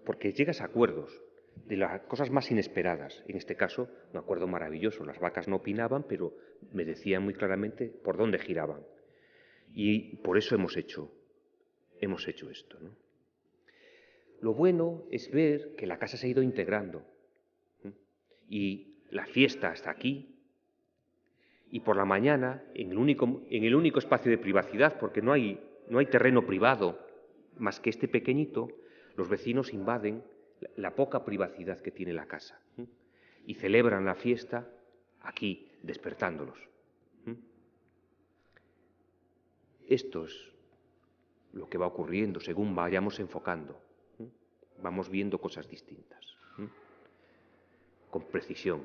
porque llegas a acuerdos de las cosas más inesperadas. En este caso, un acuerdo maravilloso. Las vacas no opinaban, pero me decían muy claramente por dónde giraban. Y por eso hemos hecho esto, ¿no? Lo bueno es ver que la casa se ha ido integrando. Y la fiesta está aquí. Y por la mañana, en el único espacio de privacidad, porque no hay terreno privado más que este pequeñito, los vecinos invaden la poca privacidad que tiene la casa y celebran la fiesta aquí, despertándolos. Esto es lo que va ocurriendo según vayamos enfocando. Vamos viendo cosas distintas, con precisión.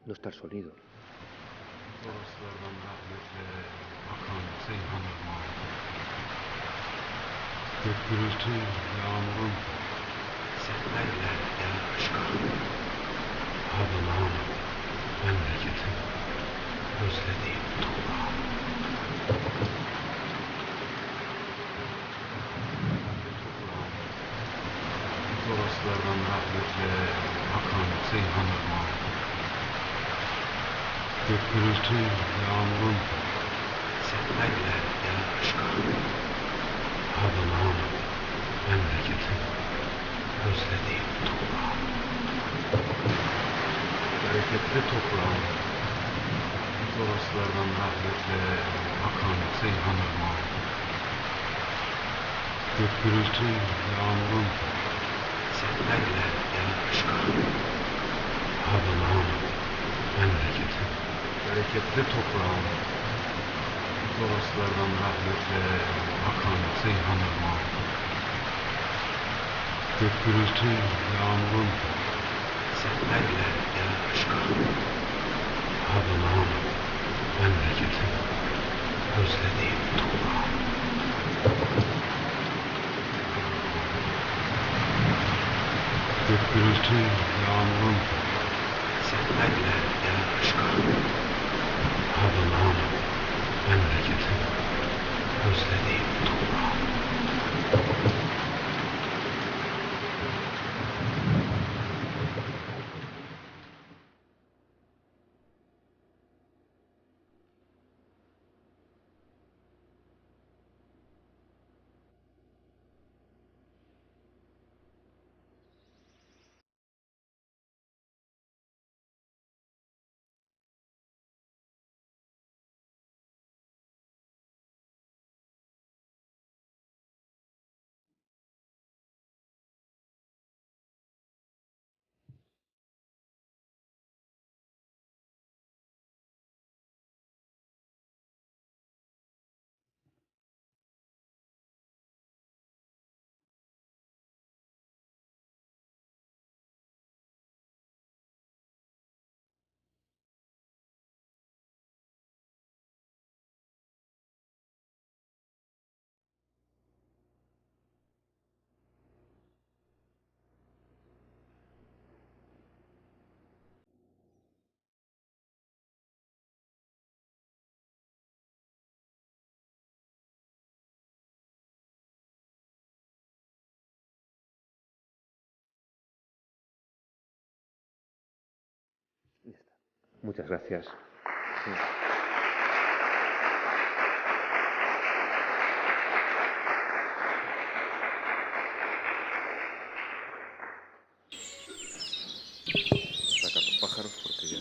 No está el sonido. Oraslardan rahmetle akan Seyhan Irmağı. Gök gürültü, yağmurun sellerle aşkan. Adınam, memleketim, özlediğim toprağım. Oraslardan rahmetle akan Seyhan Irmağı. Gök gürültü, yağmurun sellerle aşkan. Adınam, memleketim, özlediğim toprağım. Bereketli toprağım, Toroslardan rahmetle akan Seyhan Irmağı. Gök gürültü, yağmurun sellerle aşkan. Adınam, memleketim, bereketli toprağım, Toroslardan rahmetle akan Seyhan Irmağı. Gök gürültü, yağmurun sellerle aşkan. Adınam, memleketim, özlediğim toprağım. Gök gürültü, yağmurun sellerle aşkan. Adınam, memleketim, özlediğim toprağım. Muchas gracias. Sacar los pájaros porque ya...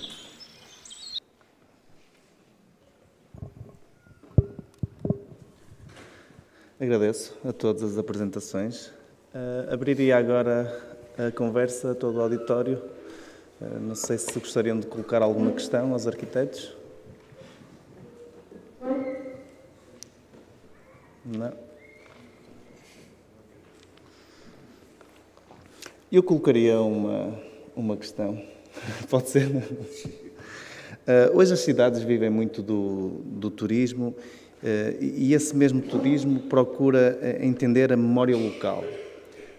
Agradeço a todas as apresentações. Abriria agora a conversa a todo o auditório. Não sei se gostariam de colocar alguma questão aos arquitetos. Não. Eu colocaria uma questão. Pode ser? Hoje as cidades vivem muito do turismo e esse mesmo turismo procura entender a memória local.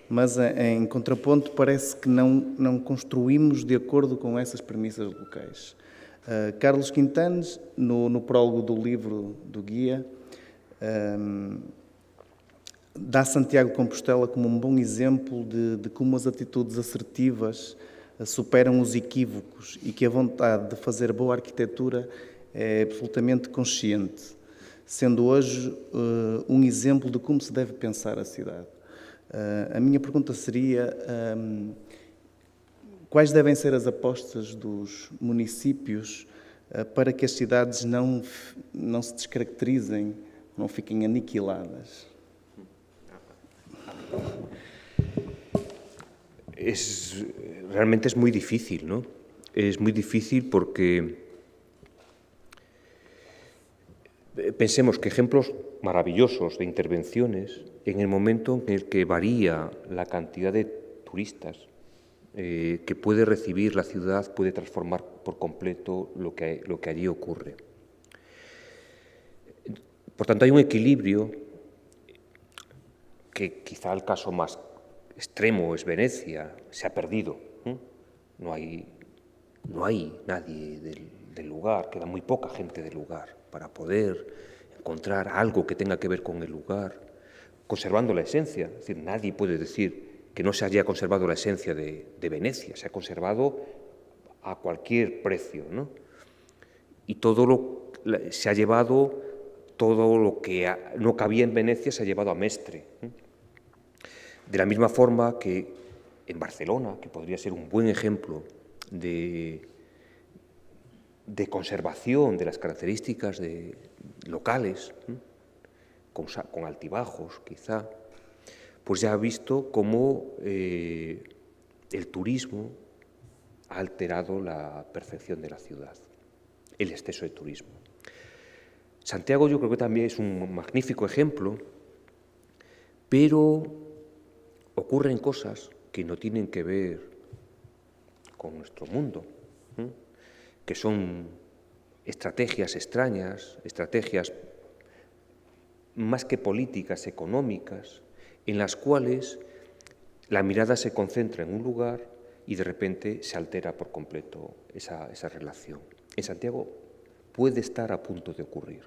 Mas, em contraponto, parece que não construímos de acordo com essas premissas locais. Carlos Quintanes, no prólogo do livro do guia, dá Santiago de Compostela como um bom exemplo de como as atitudes assertivas superam os equívocos e que a vontade de fazer boa arquitetura é absolutamente consciente, sendo hoje um exemplo de como se deve pensar a cidade. A minha pergunta seria quais devem ser as apostas dos municípios para que as cidades não se descaracterizem, não fiquem aniquiladas? Realmente es muy difícil, ¿no? Es muy difícil porque pensemos que ejemplos maravillosos de intervenciones en el momento en el que varía la cantidad de turistas que puede recibir la ciudad, puede transformar por completo lo que allí ocurre. Por tanto, hay un equilibrio que quizá el caso más extremo es Venecia, se ha perdido. No hay nadie del lugar, queda muy poca gente del lugar para poder encontrar algo que tenga que ver con el lugar, conservando la esencia. Es decir, nadie puede decir que no se haya conservado la esencia de Venecia, se ha conservado a cualquier precio, ¿no? Y se ha llevado todo lo que no cabía en Venecia, se ha llevado a Mestre. De la misma forma que en Barcelona, que podría ser un buen ejemplo de conservación de las características locales, con altibajos quizá, pues ya ha visto cómo el turismo ha alterado la percepción de la ciudad, el exceso de turismo. Santiago yo creo que también es un magnífico ejemplo, pero ocurren cosas que no tienen que ver con nuestro mundo, que son estrategias extrañas, estrategias más que políticas, económicas, en las cuales la mirada se concentra en un lugar y de repente se altera por completo esa relación. En Santiago puede estar a punto de ocurrir.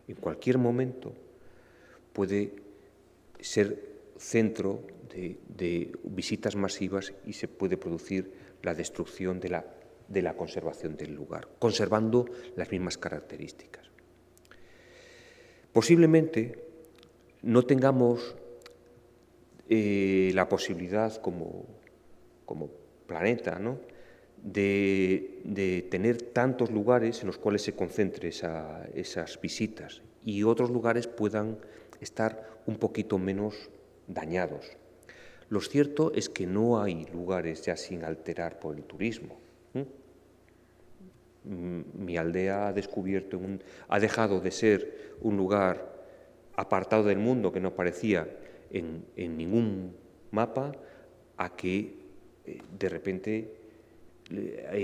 En cualquier momento puede ser centro de visitas masivas y se puede producir la destrucción de la conservación del lugar, conservando las mismas características. Posiblemente no tengamos la posibilidad como planeta, ¿no?, de tener tantos lugares en los cuales se concentre esas visitas y otros lugares puedan estar un poquito menos dañados. Lo cierto es que no hay lugares ya sin alterar por el turismo. Mi aldea ha dejado de ser un lugar apartado del mundo que no aparecía en ningún mapa a que de repente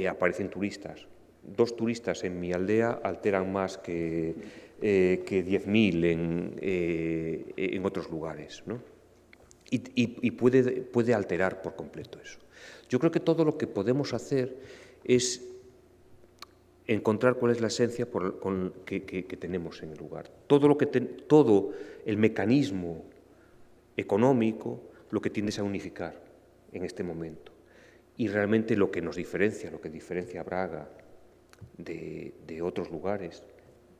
aparecen turistas. 2 turistas en mi aldea alteran más que 10.000 en otros lugares, ¿no? Y puede alterar por completo eso. Yo creo que todo lo que podemos hacer es encontrar cuál es la esencia que tenemos en el lugar. Todo el mecanismo económico lo que tiende es a unificar en este momento. Y realmente lo que nos diferencia, lo que diferencia a Braga de otros lugares,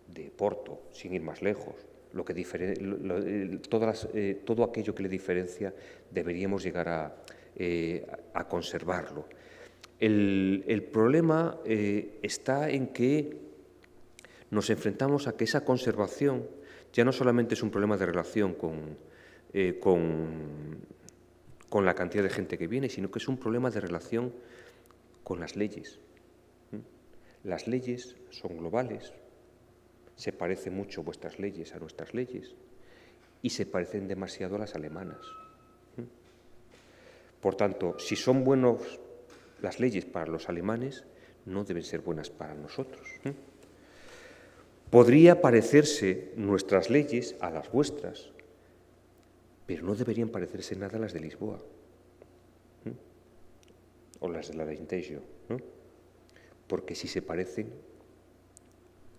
de Porto, sin ir más lejos, todo aquello que le diferencia deberíamos llegar a conservarlo. El problema está en que nos enfrentamos a que esa conservación ya no solamente es un problema de relación con la cantidad de gente que viene, sino que es un problema de relación con las leyes. Las leyes son globales, se parecen mucho vuestras leyes a nuestras leyes y se parecen demasiado a las alemanas. Por tanto, si son buenas las leyes para los alemanes, no deben ser buenas para nosotros. Podría parecerse nuestras leyes a las vuestras, pero no deberían parecerse nada a las de Lisboa o las de la Alentejo, ¿no? Porque si se parecen,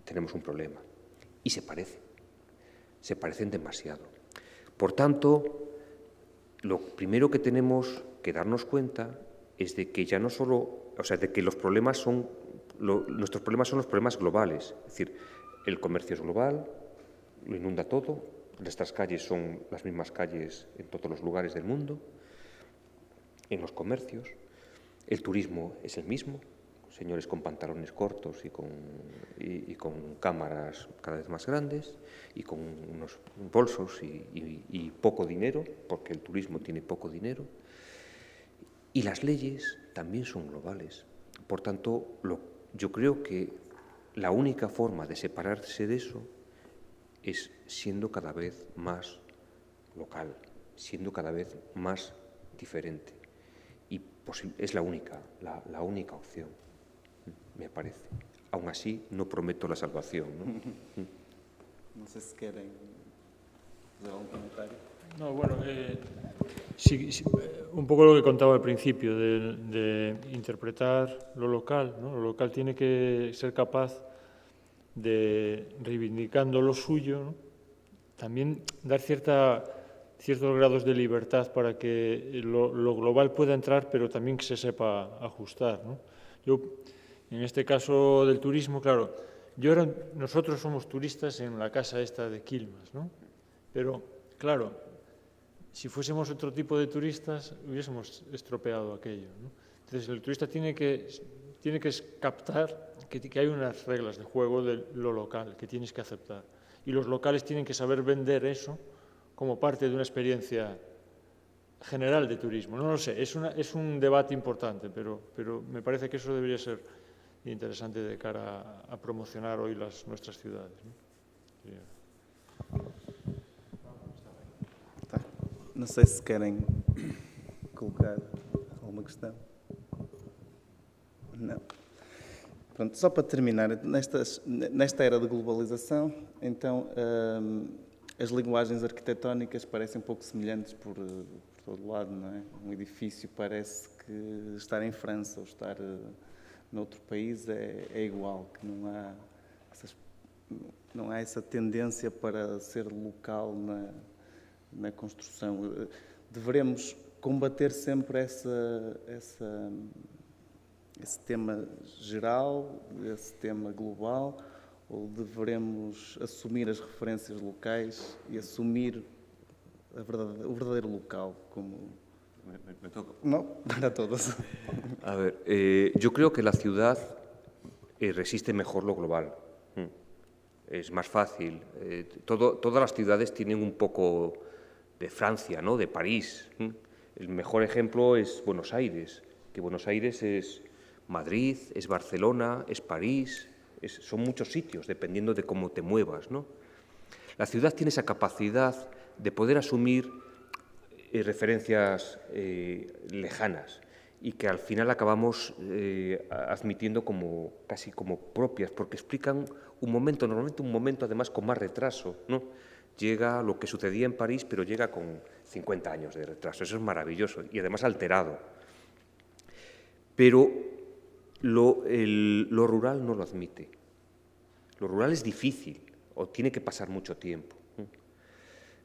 tenemos un problema. Y se parecen demasiado. Por tanto, lo primero que tenemos que darnos cuenta es de que ya no solo, de que los problemas nuestros problemas son los problemas globales. Es decir, el comercio es global, lo inunda todo, Nuestras calles son las mismas calles en todos los lugares del mundo, en los comercios. El turismo es el mismo, señores con pantalones cortos y con cámaras cada vez más grandes y con unos bolsos y poco dinero, porque el turismo tiene poco dinero. Y las leyes también son globales. Por tanto, yo creo que la única forma de separarse de eso es siendo cada vez más local, siendo cada vez más diferente. Y es la única opción, me parece. Aún así, no prometo la salvación, ¿no? No sé si quieren hacer algún comentario. No, bueno, sí, un poco lo que contaba al principio, de interpretar lo local, ¿no? Lo local tiene que ser capaz de, reivindicando lo suyo, ¿no? También dar ciertos grados de libertad para que lo global pueda entrar, pero también que se sepa ajustar, ¿no? Yo, en este caso del turismo, claro, nosotros somos turistas en la casa esta de Quilmes, ¿no? Pero, claro, si fuésemos otro tipo de turistas, hubiésemos estropeado aquello, ¿no? Entonces, el turista tiene que captar que hay unas reglas de juego de lo local que tienes que aceptar. Y los locales tienen que saber vender eso como parte de una experiencia general de turismo. No lo sé, es un debate importante, pero me parece que eso debería ser interesante de cara a promocionar hoy nuestras ciudades, ¿no? Sí. Não sei se querem colocar alguma questão. Não. Pronto, só para terminar, nesta era de globalização, então, as linguagens arquitetónicas parecem um pouco semelhantes por todo lado, não é? Um edifício parece que estar em França ou estar noutro país é igual, que não há essa tendência para ser local na construção. Deveremos combater sempre esse tema geral, esse tema global, ou deveremos assumir as referências locais y assumir o verdadeiro local como... ¿Me toca? No, para todos. A ver, yo creo que la ciudad resiste mejor lo global. Es más fácil. Todas las ciudades tienen un poco de Francia, ¿no? De París. El mejor ejemplo es Buenos Aires, que Buenos Aires es Madrid, es Barcelona, es París, son muchos sitios, dependiendo de cómo te muevas, ¿no? La ciudad tiene esa capacidad de poder asumir referencias lejanas y que al final acabamos admitiendo casi como propias, porque explican un momento, normalmente un momento además con más retraso, ¿no? Llega lo que sucedía en París, pero llega con 50 años de retraso. Eso es maravilloso y además alterado. Pero lo rural no lo admite. Lo rural es difícil o tiene que pasar mucho tiempo.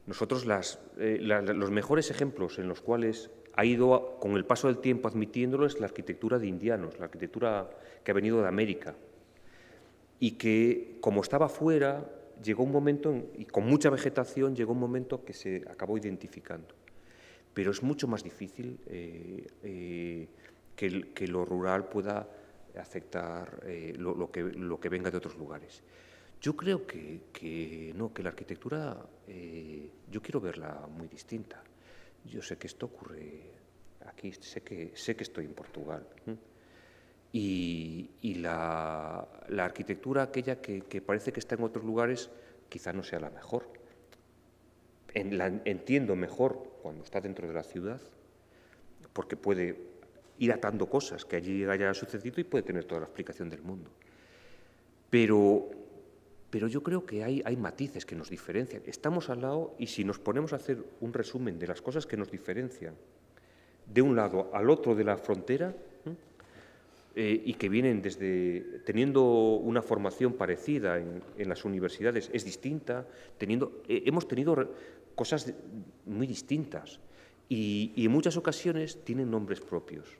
Nosotros los mejores ejemplos en los cuales ha ido con el paso del tiempo admitiéndolo es la arquitectura de indianos, la arquitectura que ha venido de América y que, como estaba fuera, llegó un momento, y con mucha vegetación, llegó un momento que se acabó identificando. Pero es mucho más difícil que lo rural pueda afectar lo que venga de otros lugares. Yo creo que la arquitectura, yo quiero verla muy distinta. Yo sé que esto ocurre aquí, sé que estoy en Portugal. Y la arquitectura aquella que parece que está en otros lugares quizá no sea la mejor. Entiendo mejor cuando está dentro de la ciudad, porque puede ir atando cosas que allí haya sucedido y puede tener toda la explicación del mundo. Pero yo creo que hay matices que nos diferencian. Estamos al lado y si nos ponemos a hacer un resumen de las cosas que nos diferencian de un lado al otro de la frontera y que vienen teniendo una formación parecida en las universidades, es distinta, hemos tenido cosas muy distintas y en muchas ocasiones tienen nombres propios.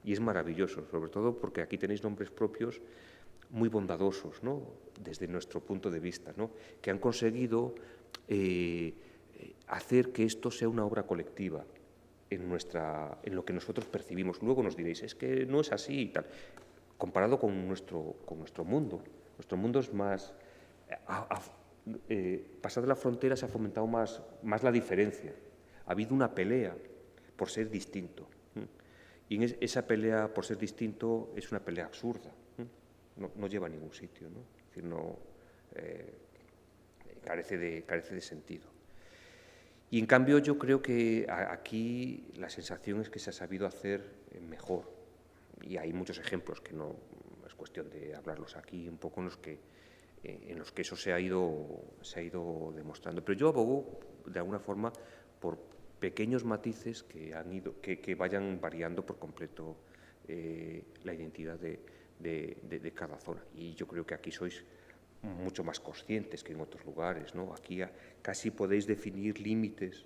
Y es maravilloso, sobre todo porque aquí tenéis nombres propios muy bondadosos, ¿no? Desde nuestro punto de vista, ¿no? Que han conseguido hacer que esto sea una obra colectiva en lo que nosotros percibimos. Luego nos diréis, es que no es así y tal. Comparado con nuestro mundo es más... pasada la frontera se ha fomentado más la diferencia. Ha habido una pelea por ser distinto. Y esa pelea por ser distinto es una pelea absurda. No lleva a ningún sitio, ¿no? Es decir, carece de sentido. Y en cambio yo creo que aquí la sensación es que se ha sabido hacer mejor. Y hay muchos ejemplos que no es cuestión de hablarlos aquí, un poco en los que eso se ha ido demostrando. Pero yo abogo, de alguna forma, por pequeños matices que vayan variando por completo la identidad de cada zona. Y yo creo que aquí sois mucho más conscientes que en otros lugares, ¿no? Aquí casi podéis definir límites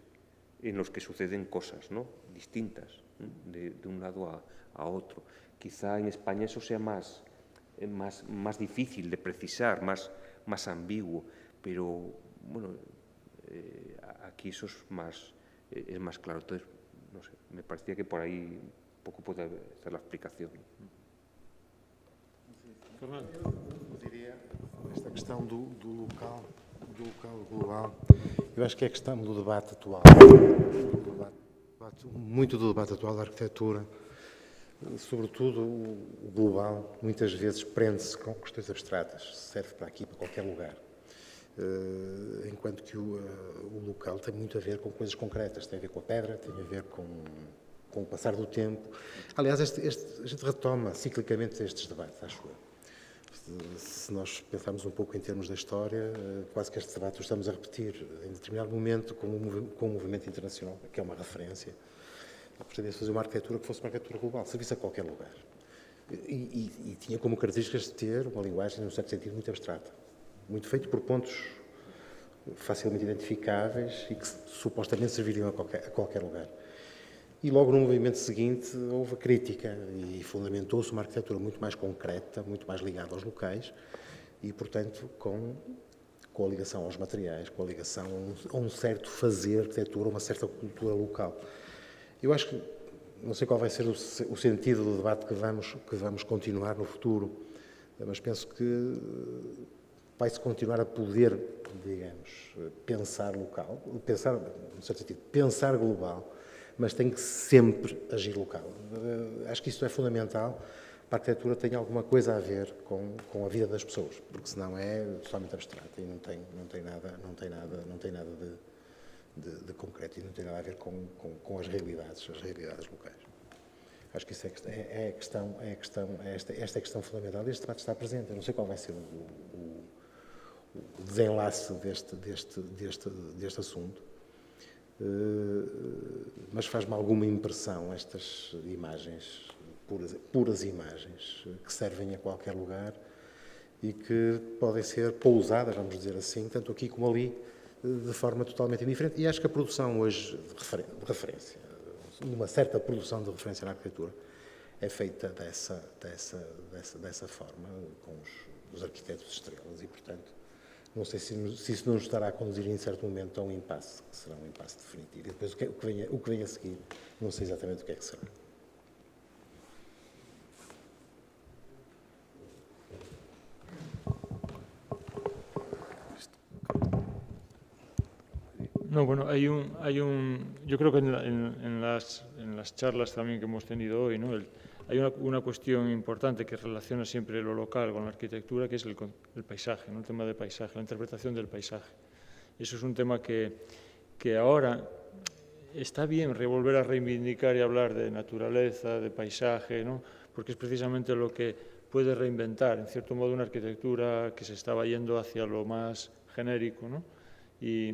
en los que suceden cosas, ¿no?, distintas, de un lado a otro. Quizá en España eso sea más difícil de precisar, más ambiguo, pero bueno, aquí eso es más claro. Entonces, no sé, me parecía que por ahí un poco puede hacer la explicación. Fernando. Eu diria, esta questão do local global, eu acho que é a questão do debate atual, muito do debate atual da arquitetura, sobretudo o global, muitas vezes prende-se com questões abstratas, serve para aqui, para qualquer lugar, enquanto que o local tem muito a ver com coisas concretas, tem a ver com a pedra, tem a ver com o passar do tempo. Aliás, a gente retoma ciclicamente estes debates, acho eu. Se nós pensarmos um pouco em termos da história, quase que este debate o estamos a repetir em determinado momento com o movimento internacional, que é uma referência. Pretendia-se fazer uma arquitetura que fosse uma arquitetura global, serviço a qualquer lugar. E tinha como características de ter uma linguagem, num certo sentido, muito abstrata. Muito feito por pontos facilmente identificáveis e que supostamente serviriam a qualquer lugar. E logo no movimento seguinte houve a crítica e fundamentou-se uma arquitetura muito mais concreta, muito mais ligada aos locais e, portanto, com a ligação aos materiais, com a ligação a um certo fazer arquitetura, uma certa cultura local. Eu acho que, não sei qual vai ser o sentido do debate que vamos continuar no futuro, mas penso que vai-se continuar a poder, digamos, pensar local, pensar, no certo sentido, pensar global, mas tem que sempre agir local. Acho que isso é fundamental para a arquitetura tem alguma coisa a ver com a vida das pessoas, porque senão é totalmente abstrata e não tem nada de concreto e não tem nada a ver com as realidades locais. Acho que isso é esta questão fundamental. Este debate está presente. Eu não sei qual vai ser o desenlace deste assunto. Mas faz-me alguma impressão estas imagens, puras imagens, que servem a qualquer lugar e que podem ser pousadas, vamos dizer assim, tanto aqui como ali, de forma totalmente indiferente. E acho que a produção hoje de referência, uma certa produção de referência na arquitetura, é feita dessa forma, com os arquitetos estrelas e, portanto, não sei se isso não nos estará a conduzir em certo momento a um impasse, que será um impasse definitivo. E depois o que vem a seguir, não sei exatamente o que é que será. No, bueno, yo creo que en las charlas también que hemos tenido hoy, ¿no? Hay una cuestión importante que relaciona siempre lo local con la arquitectura, que es el paisaje, ¿no? El tema del paisaje, la interpretación del paisaje. Eso es un tema que ahora está bien volver a reivindicar y hablar de naturaleza, de paisaje, ¿no? Porque es precisamente lo que puede reinventar, en cierto modo, una arquitectura que se estaba yendo hacia lo más genérico, ¿no? Y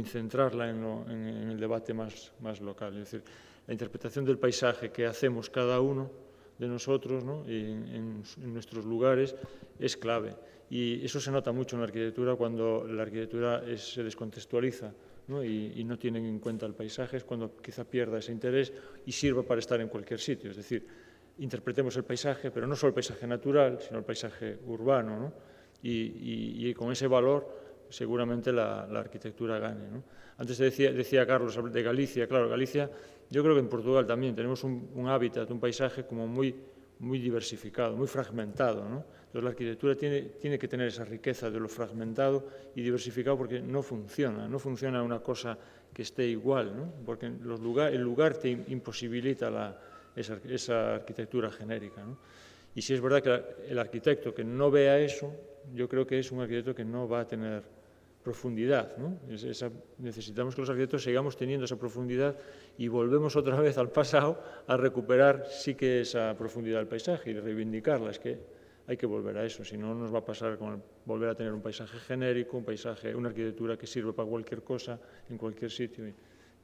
centrarla en el debate más local. Es decir, la interpretación del paisaje que hacemos cada uno de nosotros, ¿no? en nuestros lugares es clave. Y eso se nota mucho en la arquitectura cuando la arquitectura se descontextualiza, ¿no? Y no tienen en cuenta el paisaje, es cuando quizá pierda ese interés y sirva para estar en cualquier sitio. Es decir, interpretemos el paisaje, pero no solo el paisaje natural, sino el paisaje urbano, ¿no? Y con ese valor seguramente la arquitectura gane, ¿no? Antes decía Carlos de Galicia. Claro, Galicia, yo creo que en Portugal también tenemos un hábitat, un paisaje como muy diversificado, muy fragmentado, ¿no? Entonces la arquitectura tiene que tener esa riqueza de lo fragmentado y diversificado, porque no funciona una cosa que esté igual, ¿no? Porque el lugar te imposibilita esa arquitectura genérica, ¿no? Y si es verdad que el arquitecto que no vea eso, yo creo que es un arquitecto que no va a tener profundidad, ¿no? Necesitamos que los arquitectos sigamos teniendo esa profundidad y volvemos otra vez al pasado a recuperar sí que esa profundidad del paisaje y reivindicarla. Es que hay que volver a eso, si no nos va a pasar con volver a tener un paisaje genérico, una arquitectura que sirve para cualquier cosa en cualquier sitio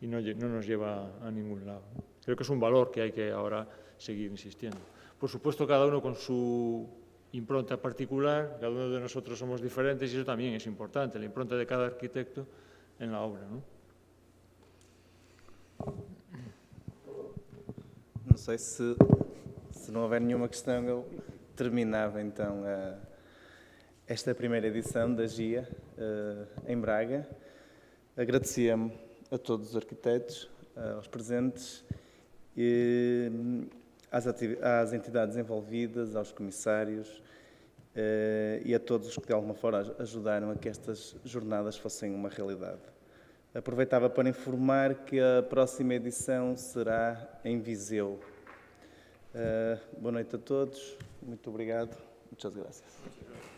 y no nos lleva a ningún lado, ¿no? Creo que es un valor que hay que ahora seguir insistiendo. Por supuesto, cada uno con su impronta particular, cada uno de nosotros somos diferentes y eso también es importante, la impronta de cada arquitecto en la obra, ¿no? Não sei se não houver nenhuma questão, eu terminava então esta primeira edição da GIA em Braga. Agradecia-me a todos os arquitetos, aos presentes, às entidades envolvidas, aos comissários e a todos os que de alguma forma ajudaram a que estas jornadas fossem uma realidade. Aproveitava para informar que a próxima edição será em Viseu. Boa noite a todos, muito obrigado, muitas graças.